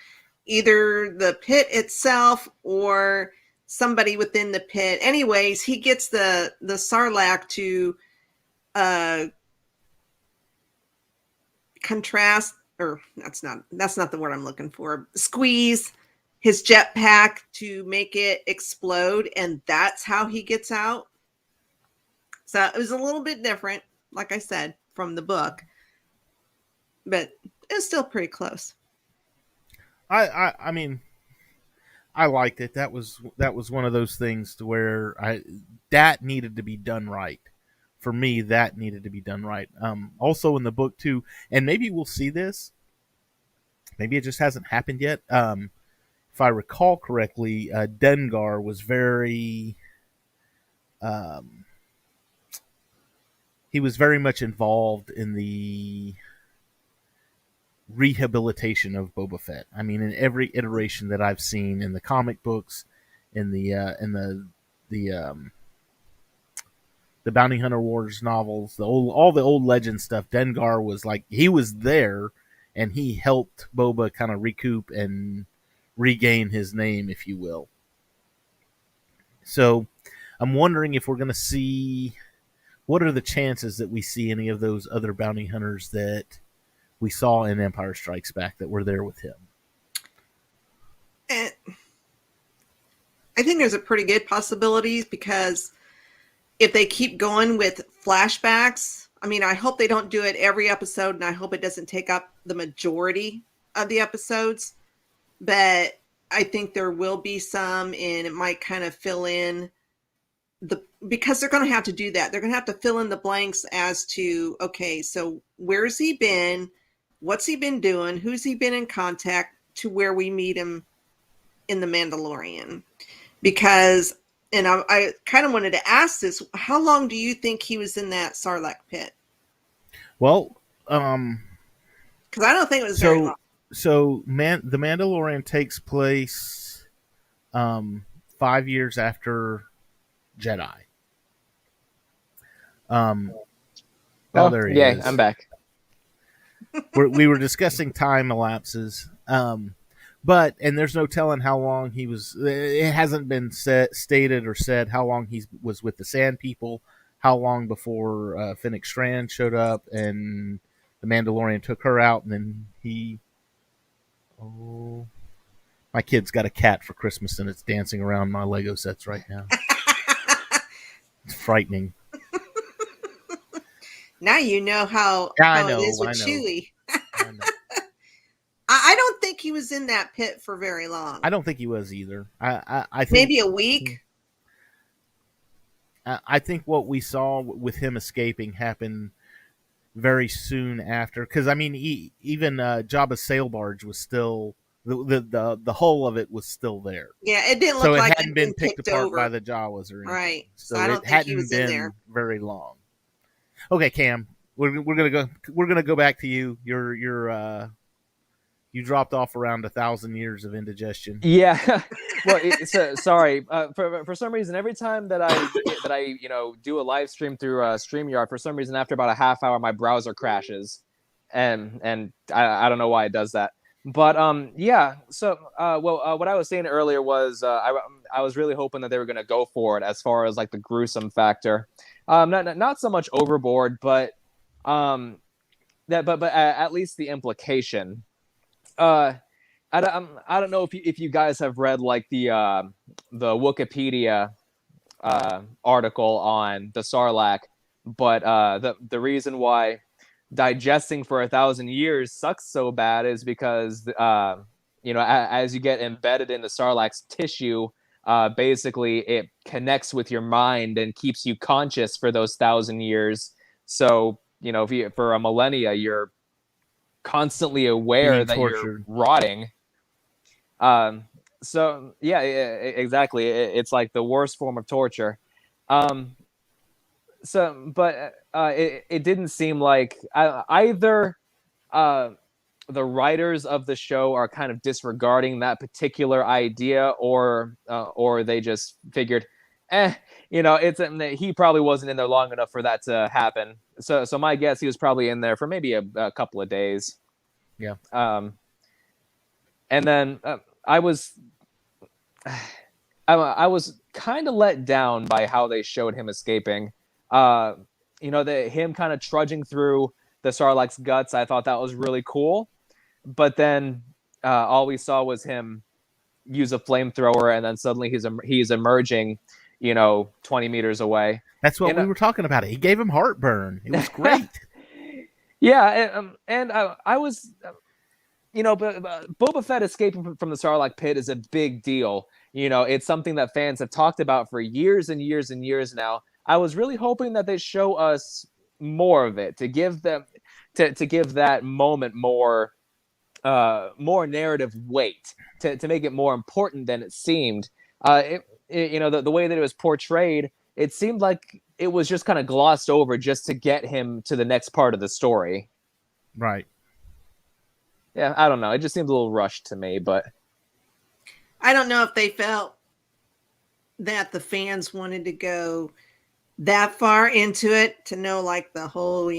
either the pit itself or somebody within the pit. Anyways, he gets the Sarlacc to contrast, or that's not the word I'm looking for. Squeeze his jetpack to make it explode, and that's how he gets out. So it was a little bit different, like I said, from the book, but it's still pretty close. I mean, I liked it. That was one of those things to where that needed to be done right. For me, that needed to be done right. Also in the book too, and maybe we'll see this. Maybe it just hasn't happened yet. If I recall correctly, Dengar was very, he was very much involved in the rehabilitation of Boba Fett. I mean, in every iteration that I've seen in the comic books, in the Bounty Hunter Wars novels, all the old legend stuff, Dengar was like, he was there, and he helped Boba kind of recoup and regain his name, if you will. So I'm wondering if we're going to see, what are the chances that we see any of those other bounty hunters that we saw in Empire Strikes Back that were there with him? And I think there's a pretty good possibility because if they keep going with flashbacks, I mean, I hope they don't do it every episode, and I hope it doesn't take up the majority of the episodes. But I think there will be some, and it might kind of fill in because they're going to have to do that. They're going to have to fill in the blanks as to, okay, so where's he been? What's he been doing? Who's he been in contact to where we meet him in The Mandalorian? Because, and I kind of wanted to ask this, how long do you think he was in that Sarlacc pit? Well, because I don't think it was very long. So, The Mandalorian takes place 5 years after Jedi. There he is. I'm back. We were discussing time elapses, but there's no telling how long he was. It hasn't been stated or said how long he was with the Sand People, how long before Fennec Strand showed up and the Mandalorian took her out, and then he. Oh, my kid's got a cat for Christmas, and it's dancing around my Lego sets right now. frightening. Now you know how Yeah, it is with I know. Chewie. I know. I don't think he was in that pit for very long. I don't think he was either. I think Maybe a week. I think what we saw with him escaping happened very soon after, because I mean, even Jabba's sail barge was still the hull of it was still there. Yeah, it didn't So look it like hadn't it'd been picked picked apart over. by the Jawas or anything. Right. So I don't it think he hadn't was in been there. very long. Okay, Cam, we're gonna go back to you. You dropped off around 1,000 years of indigestion. Yeah. Well, sorry. For some reason, every time that I do a live stream through StreamYard, for some reason after about a half hour, my browser crashes, and I don't know why it does that. But yeah. So what I was saying earlier was I was really hoping that they were going to go for it as far as like the gruesome factor. Not so much overboard, but at least the implication. I don't know if you guys have read like the Wikipedia article on the Sarlacc, but the reason why digesting for 1,000 years sucks so bad is because as you get embedded in the Sarlacc's tissue, basically it connects with your mind and keeps you conscious for those 1,000 years. So for a millennia, you're constantly aware that tortured. You're rotting. So yeah, exactly. It's like the worst form of torture. It didn't seem like either the writers of the show are kind of disregarding that particular idea, or they just figured, he probably wasn't in there long enough for that to happen. So my guess, he was probably in there for maybe a couple of days. Yeah. And then I was kind of let down by how they showed him escaping. Him kind of trudging through the Sarlacc's guts. I thought that was really cool. But then all we saw was him use a flamethrower, and then suddenly he's emerging, 20 meters away. That's what we were talking about. He gave him heartburn. It was great. Yeah, and I was, but Boba Fett escaping from the Sarlacc Pit is a big deal. It's something that fans have talked about for years and years and years now. I was really hoping that they show us more of it, to give them to give that moment more narrative weight, to make it more important than it seemed. The way that it was portrayed, it seemed like it was just kind of glossed over just to get him to the next part of the story. Right. Yeah, I don't know. It just seemed a little rushed to me, but I don't know if they felt that the fans wanted to go that far into it to know like the whole,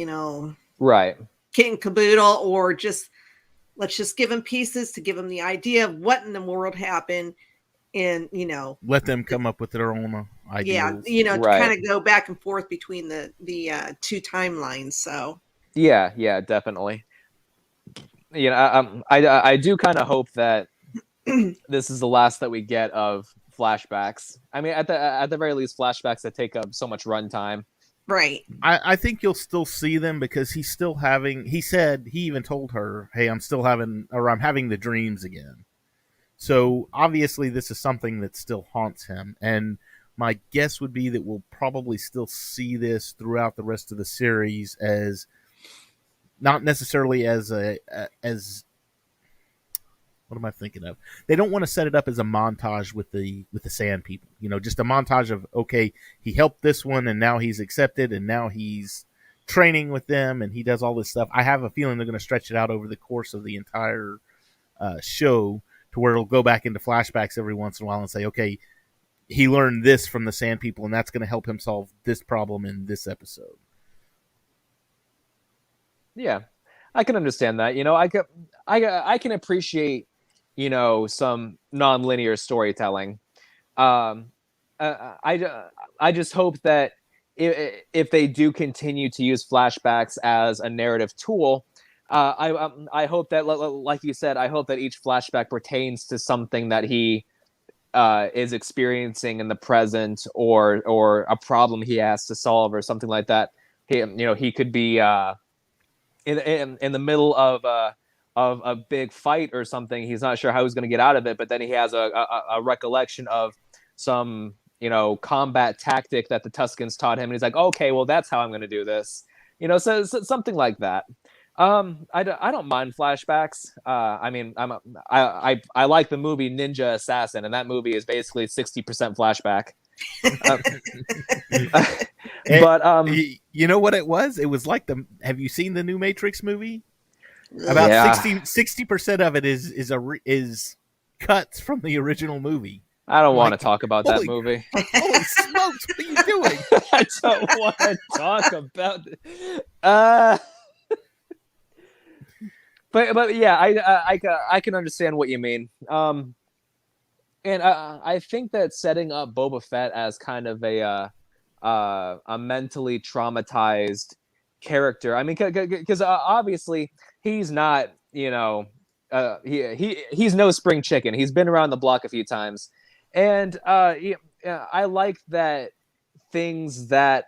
right, kit and caboodle, or just let's just give them pieces to give them the idea of what in the world happened, and let them come up with their own ideas. Yeah, to kind of go back and forth between the two timelines. So yeah, definitely. I do kind of hope that this is the last that we get of flashbacks. I mean, at the very least, flashbacks that take up so much runtime. Right. I think you'll still see them, because he's still having. He said, he even told her, "Hey, I'm having the dreams again." So obviously, this is something that still haunts him, and my guess would be that we'll probably still see this throughout the rest of the series, as not necessarily as what am I thinking of? They don't want to set it up as a montage with the Sand People. Just a montage of, okay, he helped this one, and now he's accepted, and now he's training with them, and he does all this stuff. I have a feeling they're going to stretch it out over the course of the entire show, to where it'll go back into flashbacks every once in a while and say, okay, he learned this from the Sand People, and that's going to help him solve this problem in this episode. Yeah, I can understand that. I can appreciate, some non-linear storytelling. I just hope that if they do continue to use flashbacks as a narrative tool, I hope that, like you said, I hope that each flashback pertains to something that he is experiencing in the present, or a problem he has to solve, or something like that. He could be in the middle of a big fight or something. He's not sure how he's going to get out of it, but then he has a recollection of some combat tactic that the Tuscans taught him, and he's like, okay, well, that's how I'm going to do this. So something like that. I don't mind flashbacks. I mean, I like the movie Ninja Assassin, and that movie is basically 60% flashback. But you know what it was? It was like have you seen the new Matrix movie? About 60% of it is cuts from the original movie. I don't want to talk about that movie. Holy smokes, what are you doing? I don't want to talk about it. But yeah, I can understand what you mean. And I think that setting up Boba Fett as kind of a mentally traumatized character. I mean, because obviously he's not, he's no spring chicken. He's been around the block a few times, and I like that things that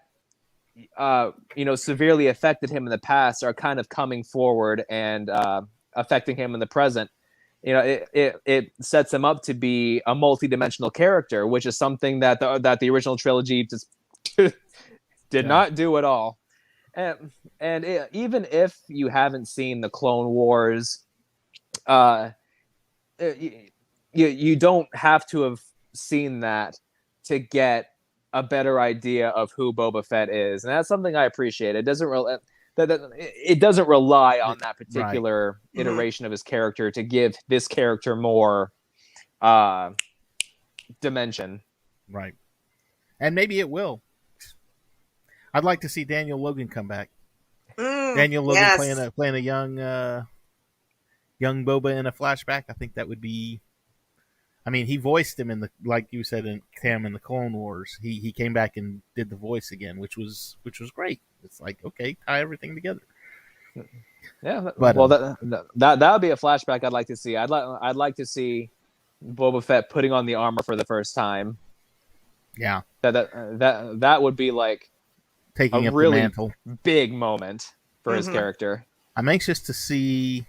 severely affected him in the past are kind of coming forward and affecting him in the present. It sets him up to be a multi-dimensional character, which is something that the original trilogy just did not do at all. And even if you haven't seen the Clone Wars, you don't have to have seen that to get a better idea of who Boba Fett is, and that's something I appreciate. It doesn't rely on that particular iteration of his character to give this character more dimension. Right. And maybe it will. I'd like to see Daniel Logan come back. Daniel Logan playing a young Boba in a flashback. I think that would be. I mean, he voiced him like you said in the Clone Wars. He came back and did the voice again, which was great. It's like, okay, tie everything together. Yeah, but that would be a flashback I'd like to see. I'd like to see Boba Fett putting on the armor for the first time. Yeah, that would be like taking a up really the mantle. Big moment for his character. I'm anxious to see.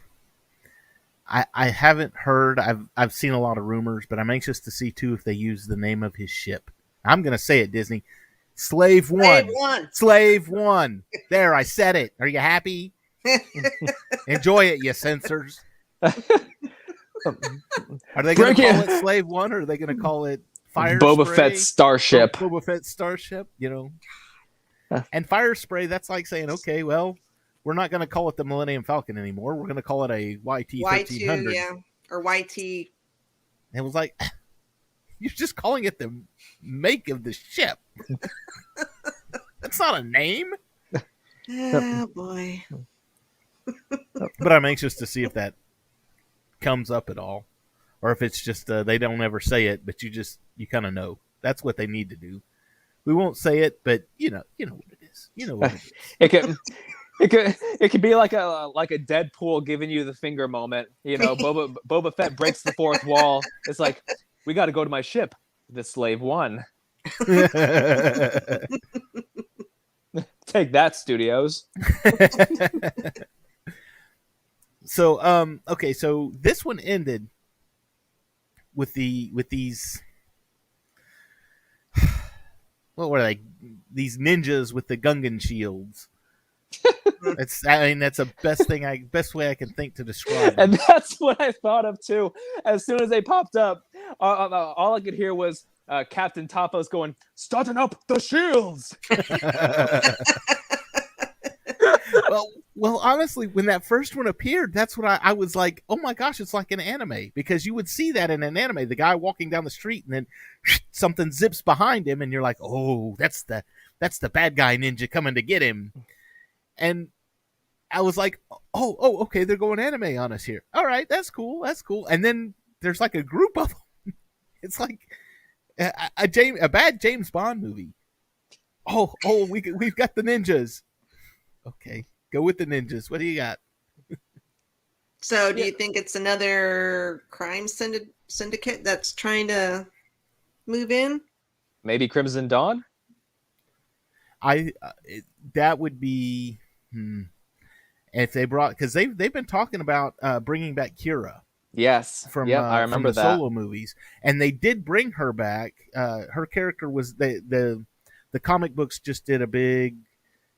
I haven't heard. I've seen a lot of rumors, but I'm anxious to see too if they use the name of his ship. I'm gonna say it, Disney. Slave One. Slave One. There, I said it. Are you happy? Enjoy it, you censors. Are they going to call it Slave One, or are they going to call it Fire Boba Spray? Fett Starship. Boba Fett Starship, And Fire Spray, that's like saying, okay, well, we're not going to call it the Millennium Falcon anymore. We're going to call it a YT-1300. Yeah, or YT. And it was like, you're just calling it the make of the ship. That's not a name. Oh, boy. But I'm anxious to see if that comes up at all, or if it's just they don't ever say it, but you kind of know that's what they need to do. We won't say it, but you know what it is. You know what it is. It could be like a Deadpool giving you the finger moment. Boba Fett breaks the fourth wall. It's like, we got to go to my ship, the Slave One. Take that, studios. So okay, so this one ended with these what were they? These ninjas with the Gungan shields. That's the best way I can think to describe them. And that's what I thought of too. As soon as they popped up, all I could hear was Captain Tapos going, "Starting up the shields." Well, honestly, when that first one appeared, that's what I was like, oh my gosh, it's like an anime. Because you would see that in an anime, the guy walking down the street and then something zips behind him and you're like, oh, that's the bad guy ninja coming to get him. And I was like, oh, okay, they're going anime on us here. All right, that's cool. And then there's like a group of them. It's like a bad James Bond movie. Oh, we've got the ninjas. Okay, go with the ninjas. What do you got? So do you think it's another crime syndicate that's trying to move in? Maybe Crimson Dawn. That would be if they brought, because they've been talking about bringing back Kira Yes. from I from remember the that. Solo movies, and they did bring her back. Her character was the comic books just did a big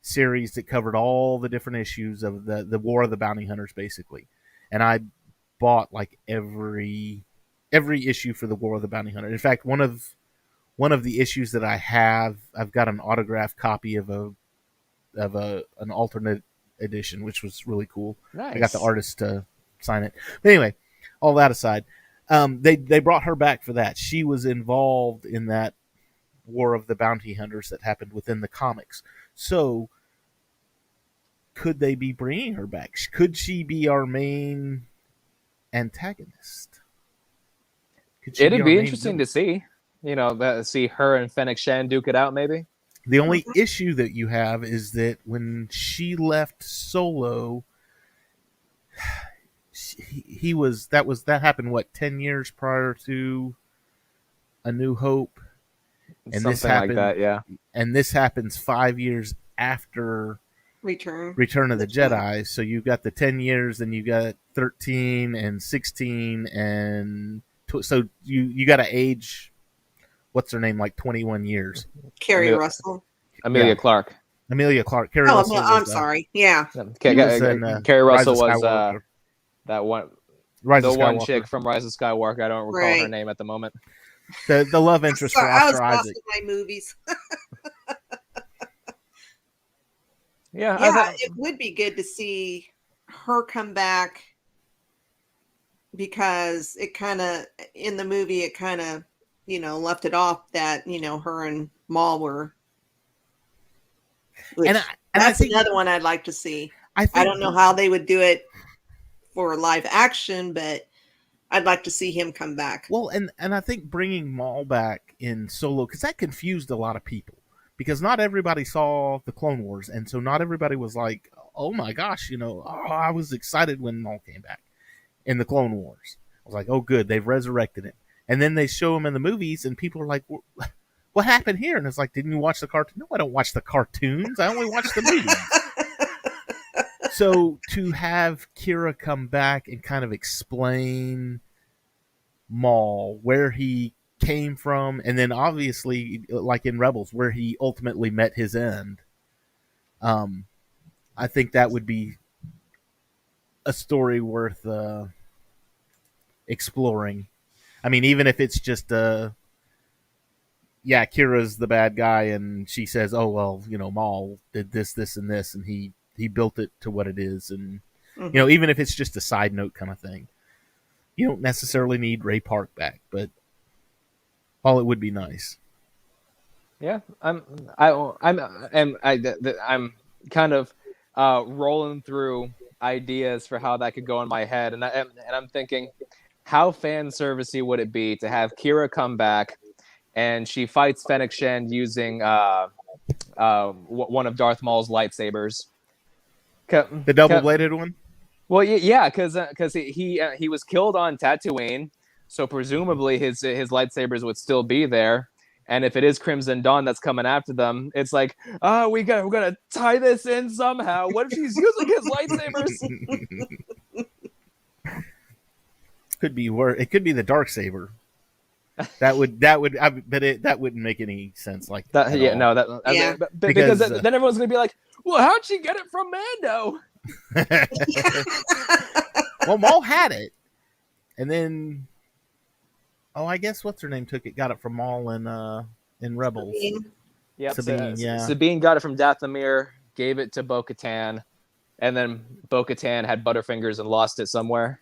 series that covered all the different issues of the War of the Bounty Hunters, basically, and I bought like every issue for the War of the Bounty Hunter. In fact, one of the issues that I've got an autographed copy of an alternate edition, which was really cool. Nice. I got the artist to sign it. But anyway, all that aside, they brought her back for that. She was involved in that War of the Bounty Hunters that happened within the comics. So, could they be bringing her back? Could she be our main antagonist? It'd be interesting to see. See her and Fennec Shan duke it out, maybe. The only issue that you have is that when she left Solo, that happened 10 years prior to A New Hope, and Something this happened like that, yeah. And this happens 5 years after Return of the Jedi. So you've got the 10 years, and you got 13 and 16, and so you got to age. What's her name? Like 21 years. Carrie Russell. Amelia Clark. Carrie Russell. I'm sorry. Yeah. Carrie Russell was that one. One chick from Rise of Skywalker. I don't recall her name at the moment. The love interest for Oscar I was Isaac. my movies. Yeah, it would be good to see her come back, because it kind of, in the movie, it kind of, left it off that, her and Maul were. And that's another one I'd like to see. I don't know how they would do it for live action, but I'd like to see him come back. Well, and I think bringing Maul back in Solo, because that confused a lot of people, because not everybody saw the Clone Wars, and so not everybody was like, oh my gosh, I was excited when Maul came back in the Clone Wars. I was like, oh good, they've resurrected him. And then they show him in the movies, and people are like, what happened here? And it's like, didn't you watch the cartoon? No, I don't watch the cartoons. I only watch the movies. So to have Kira come back and kind of explain Maul, where he came from, and then obviously, like in Rebels, where he ultimately met his end, I think that would be a story worth exploring. I mean, even if it's just Kira's the bad guy, and she says, "Oh well, Maul did this, this, and this, and he built it to what it is," and even if it's just a side note kind of thing, you don't necessarily need Ray Park back, but it would be nice. Yeah, I'm kind of rolling through ideas for how that could go in my head, and I'm thinking, how fan servicey would it be to have Kira come back and she fights Fennec Shand using one of Darth Maul's lightsabers, the double-bladed one? Well, yeah, because he was killed on Tatooine, so presumably his lightsabers would still be there. And if it is Crimson Dawn that's coming after them, it's like, we're gonna tie this in somehow. What if she's using his lightsabers? Could be it could be the Darksaber. That wouldn't make any sense like that. Yeah, no, because then everyone's gonna be like, well, how'd she get it from Mando? Well, Maul had it, and then I guess what's her name got it from Maul in Rebels. Yep, Sabine, Sabine got it from Dathomir, gave it to Bo-Katan, and then Bo-Katan had Butterfingers and lost it somewhere.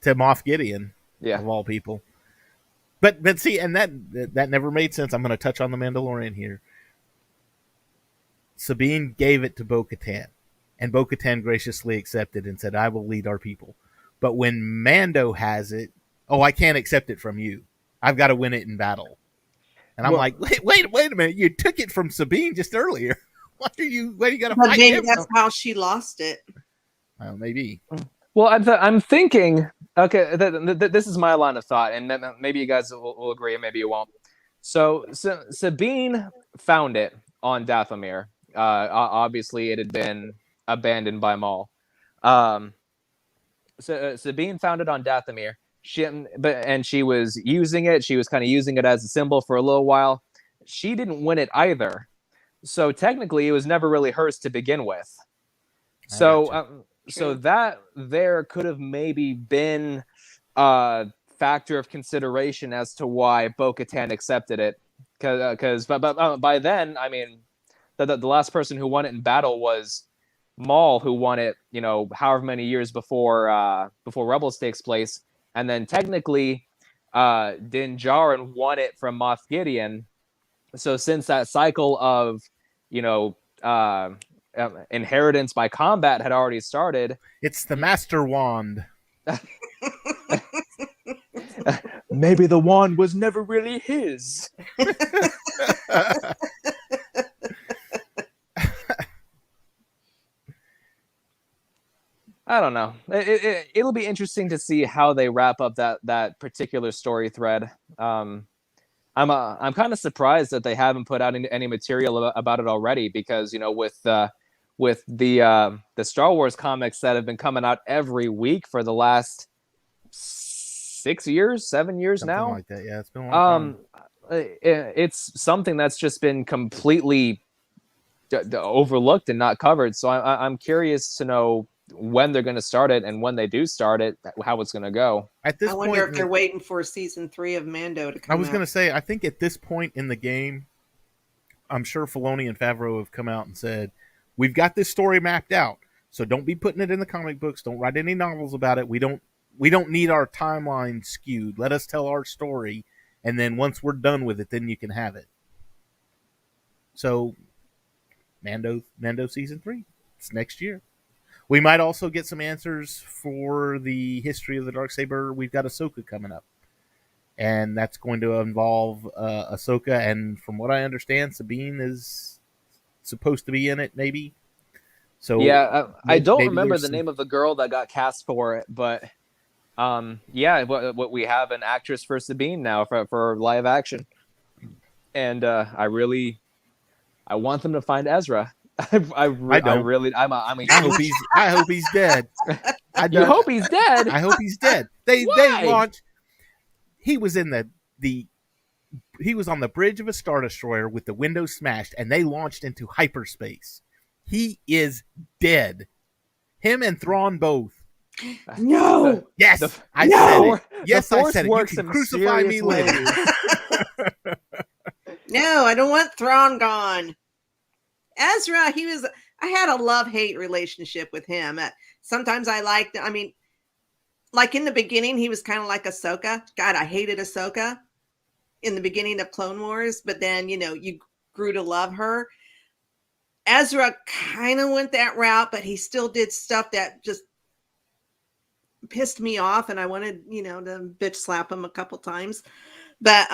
To Moff Gideon, of all people. But see, and that never made sense. I'm going to touch on the Mandalorian here. Sabine gave it to Bo-Katan, and Bo-Katan graciously accepted and said, "I will lead our people." But when Mando has it, I can't accept it from you. I've got to win it in battle. And I'm like, wait a minute. You took it from Sabine just earlier. Why do you got to fight maybe him? That's how she lost it. Well, maybe. Well, I'm thinking, okay, this is my line of thought, and maybe you guys will agree, and maybe you won't. So Sabine found it on Dathomir. Obviously, it had been abandoned by Maul. So Sabine found it on Dathomir. She was using it. She was kind of using it as a symbol for a little while. She didn't win it either. So technically, it was never really hers to begin with. So that there could have maybe been a factor of consideration as to why Bo-Katan accepted it, because by then, I mean, the last person who won it in battle was Maul, who won it, however many years before Rebels takes place, and then technically, Din Djarin won it from Moff Gideon. So since that cycle of, inheritance by combat had already started, it's the Master Wand. Maybe the wand was never really his. I don't know. It'll be interesting to see how they wrap up that particular story thread. I'm kind of surprised that they haven't put out any material about it already, because with the Star Wars comics that have been coming out every week for the last 7 years Something now. like that. Yeah, it's been a long time. It's something that's just been completely overlooked and not covered. So I'm curious to know when they're going to start it, and when they do start it, how it's going to go. At this I point, wonder if they're waiting for season 3 of Mando to come out. I was going to say, I think at this point in the game, I'm sure Filoni and Favreau have come out and said, we've got this story mapped out, so don't be putting it in the comic books. Don't write any novels about it. We don't need our timeline skewed. Let us tell our story, and then once we're done with it, then you can have it. So, Mando season 3, it's next year. We might also get some answers for the history of the Darksaber. We've got Ahsoka coming up, and that's going to involve Ahsoka. And from what I understand, Sabine is supposed to be in it, maybe. So yeah, I don't remember the name of the girl that got cast for it, but what we have an actress for Sabine now for live action, and I want them to find Ezra. I hope he's dead. You hope he's dead? I hope he's dead. They launched. He was in he was on the bridge of a Star Destroyer with the windows smashed, and they launched into hyperspace. He is dead. Him and Thrawn both. No. Yes, I said it. Yes, I said it. You can crucify me later. No, I don't want Thrawn gone. Ezra, I had a love-hate relationship with him. Sometimes I liked, like in the beginning, he was kind of like Ahsoka. God, I hated Ahsoka in the beginning of Clone Wars, but then, you grew to love her. Ezra kind of went that route, but he still did stuff that just pissed me off, and I wanted, to bitch slap him a couple times. But,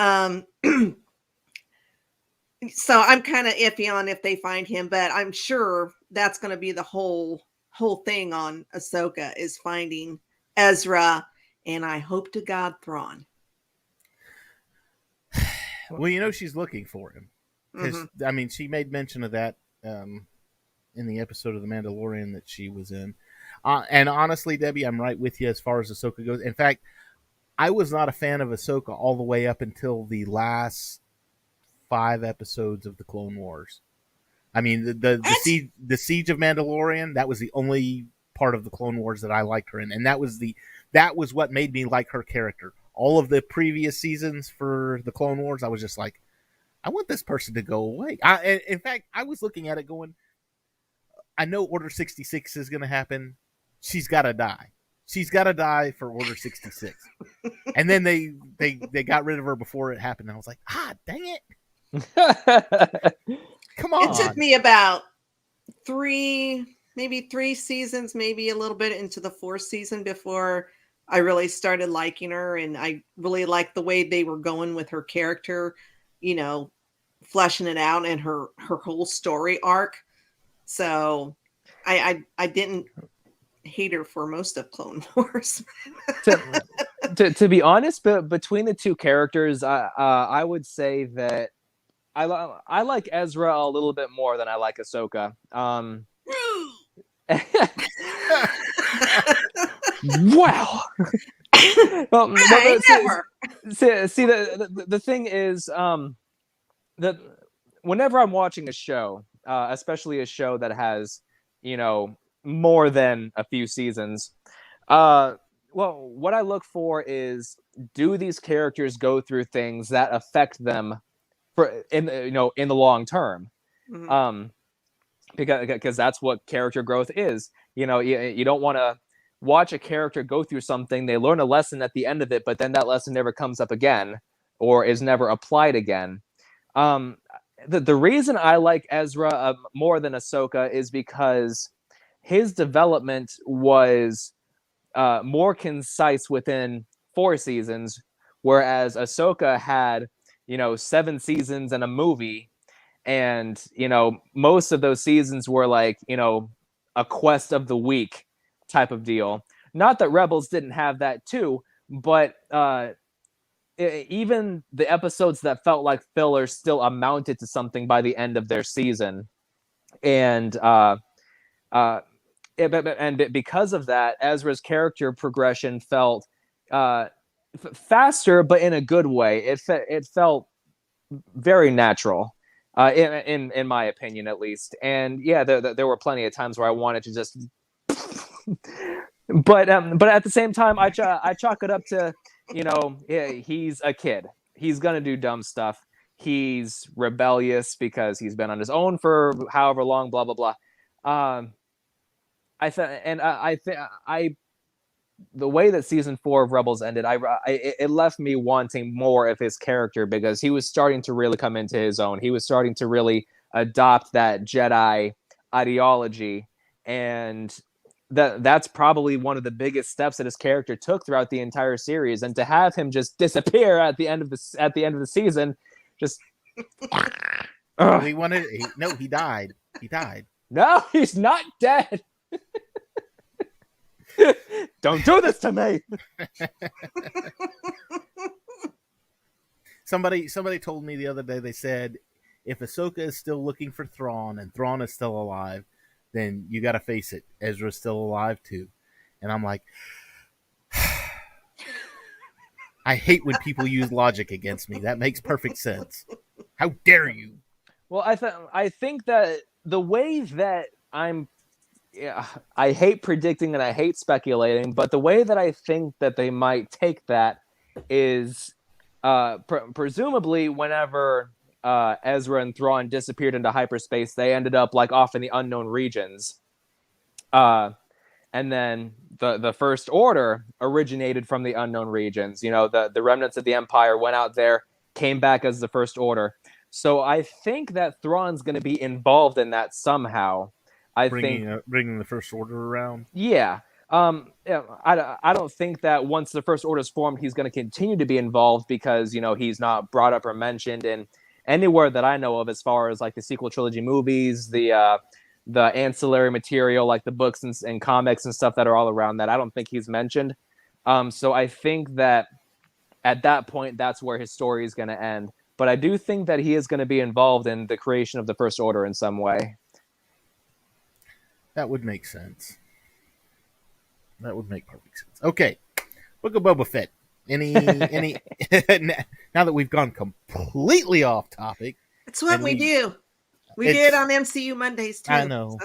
so I'm kind of iffy on if they find him, but I'm sure that's going to be the whole thing on Ahsoka, is finding Ezra, and I hope to God Thrawn. Well, she's looking for him. Mm-hmm. She made mention of that in the episode of The Mandalorian that she was in. And honestly, Debbie, I'm right with you as far as Ahsoka goes. In fact, I was not a fan of Ahsoka all the way up until the last 5 episodes of the Clone Wars. The Siege of Mandalorian, that was the only part of the Clone Wars that I liked her in, and that was what made me like her character. All of the previous seasons for the Clone Wars, I was just like, I want this person to go away. In fact, I was looking at it going, I know Order 66 is going to happen. She's got to die. She's got to die for Order 66. And then they got rid of her before it happened. And I was like, dang it. Come on. It took me about 3 seasons, maybe a little bit into the 4th season before I really started liking her, and I really liked the way they were going with her character, fleshing it out and her whole story arc. So I didn't hate her for most of Clone Wars. To be honest, but between the two characters, I would say that I like Ezra a little bit more than I like Ahsoka. Wow. I never. See, the thing is, that whenever I'm watching a show, especially a show that has, more than a few seasons, well, what I look for is, do these characters go through things that affect them in the long term? Mhm. Because that's what character growth is. You don't want to watch a character go through something, they learn a lesson at the end of it, but then that lesson never comes up again or is never applied again. The reason I like Ezra more than Ahsoka is because his development was more concise within 4 seasons, whereas Ahsoka had 7 seasons and a movie, and most of those seasons were like a quest of the week type of deal. Not that Rebels didn't have that too, but even the episodes that felt like filler still amounted to something by the end of their season. And because of that, Ezra's character progression felt faster, but in a good way. It felt very natural, in my opinion, at least. And yeah, there were plenty of times where I wanted to just, but at the same time, I chalk it up to, he's a kid. He's gonna do dumb stuff. He's rebellious because he's been on his own for however long. Blah blah blah. The way that season 4 of Rebels ended, it left me wanting more of his character, because he was starting to really come into his own. He was starting to really adopt that Jedi ideology, and that's probably one of the biggest steps that his character took throughout the entire series. And to have him just disappear at the end of the season, just he died. He died. No, he's not dead. Don't do this to me. Somebody told me the other day, they said, if Ahsoka is still looking for Thrawn and Thrawn is still alive, then you got to face it, Ezra's still alive too. And I'm like, I hate when people use logic against me. That makes perfect sense. How dare you? Well, I think that the way that I hate predicting and I hate speculating, but the way that I think that they might take that is presumably whenever Ezra and Thrawn disappeared into hyperspace, they ended up like off in the unknown regions. And then the First Order originated from the unknown regions. The remnants of the Empire went out there, came back as the First Order. So I think that Thrawn's going to be involved in that somehow. Bringing the First Order around. Yeah. I don't think that once the First Order is formed, he's going to continue to be involved, because he's not brought up or mentioned in anywhere that I know of, as far as like the sequel trilogy movies, the ancillary material like the books and comics and stuff that are all around that. I don't think he's mentioned. So I think that at that point, that's where his story is going to end. But I do think that he is going to be involved in the creation of the First Order in some way. That would make sense. That would make perfect sense. Okay, Book of Boba Fett. Any now that we've gone completely off topic. That's what we do. We did on MCU Mondays too. I know.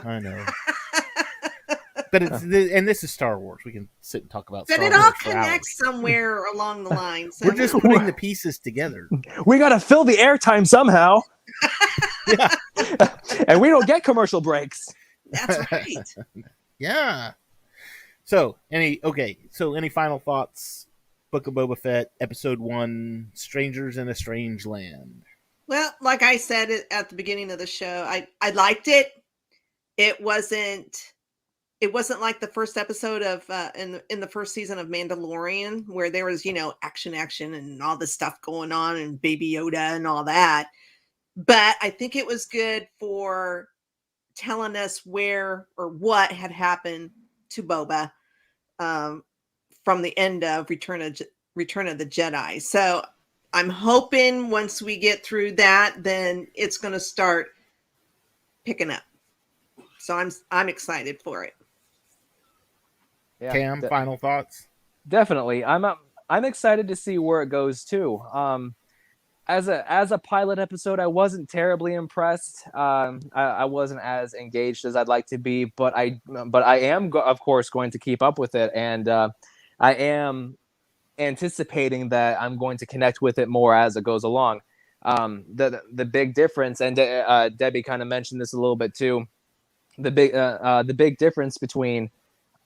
But this is Star Wars. We can sit and talk about Star Wars. But it all connects somewhere along the line. We're just putting the pieces together. We got to fill the airtime somehow. Yeah. And we don't get commercial breaks. That's right. Yeah. So any final thoughts? Book of Boba Fett, Episode 1, Strangers in a Strange Land. Well, like I said at the beginning of the show, I liked it. It wasn't like the first episode of in the first season of Mandalorian, where there was action and all this stuff going on and Baby Yoda and all that. But I think it was good for telling us where or what had happened to Boba from the end of Return of the Jedi. So I'm hoping once we get through that, then it's going to start picking up. So I'm excited for it. Yeah, Cam, final thoughts? definitely. I'm excited to see where it goes too. As a pilot episode, I wasn't terribly impressed. I wasn't as engaged as I'd like to be, but I am of course going to keep up with it, and I am anticipating that I'm going to connect with it more as it goes along. The big difference, and Debbie kind of mentioned this a little bit too. The big difference between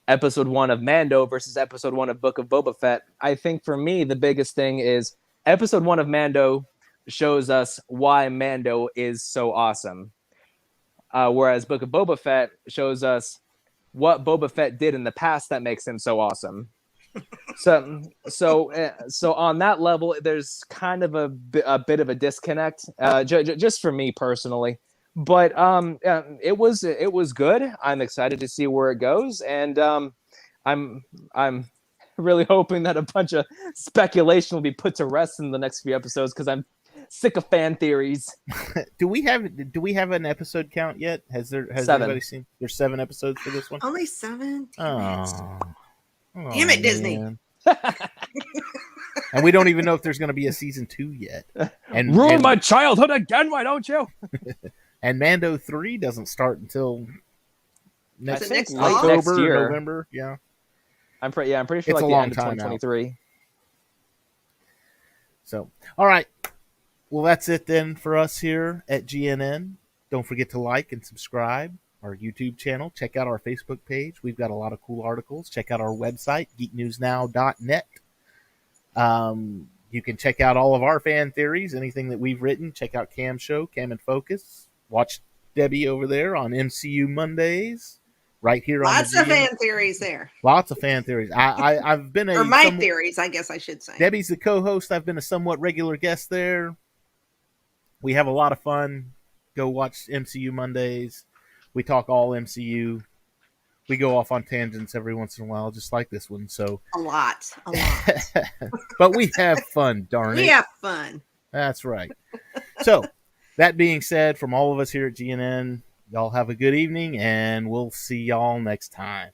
episode 1 of Mando versus episode 1 of Book of Boba Fett. I think for me, the biggest thing is episode 1 of Mando shows us why Mando is so awesome. Whereas Book of Boba Fett shows us what Boba Fett did in the past that makes him so awesome. So on that level, there's kind of a bit of a disconnect, just for me personally. But it was good. I'm excited to see where it goes, and I'm really hoping that a bunch of speculation will be put to rest in the next few episodes, because I'm sick of fan theories. Do we have an episode count yet? Has 7. Anybody seen? There's 7 episodes for this one. Only 7. Oh, Damn it, Disney. And we don't even know if there's going to be a season 2 yet. And Ruin my childhood again, why don't you? And Mando 3 doesn't start until next fall? October, year. November. Yeah, I'm pretty sure It's like a the long end of time 2023. So, all right. Well, that's it then for us here at GNN. Don't forget to like and subscribe our YouTube channel. Check out our Facebook page. We've got a lot of cool articles. Check out our website, geeknewsnow.net. You can check out all of our fan theories, anything that we've written. Check out Cam's show, Cam and Focus. Watch Debbie over there on MCU Mondays, right here on Lots of fan theories there. Lots of fan theories. I've been or my theories, I guess I should say. Debbie's the co-host. I've been a somewhat regular guest there. We have a lot of fun. Go watch MCU Mondays. We talk all MCU. We go off on tangents every once in a while, just like this one. So a lot. But we have fun, darn it. We have fun. That's right. So, that being said, from all of us here at GNN, y'all have a good evening, and we'll see y'all next time.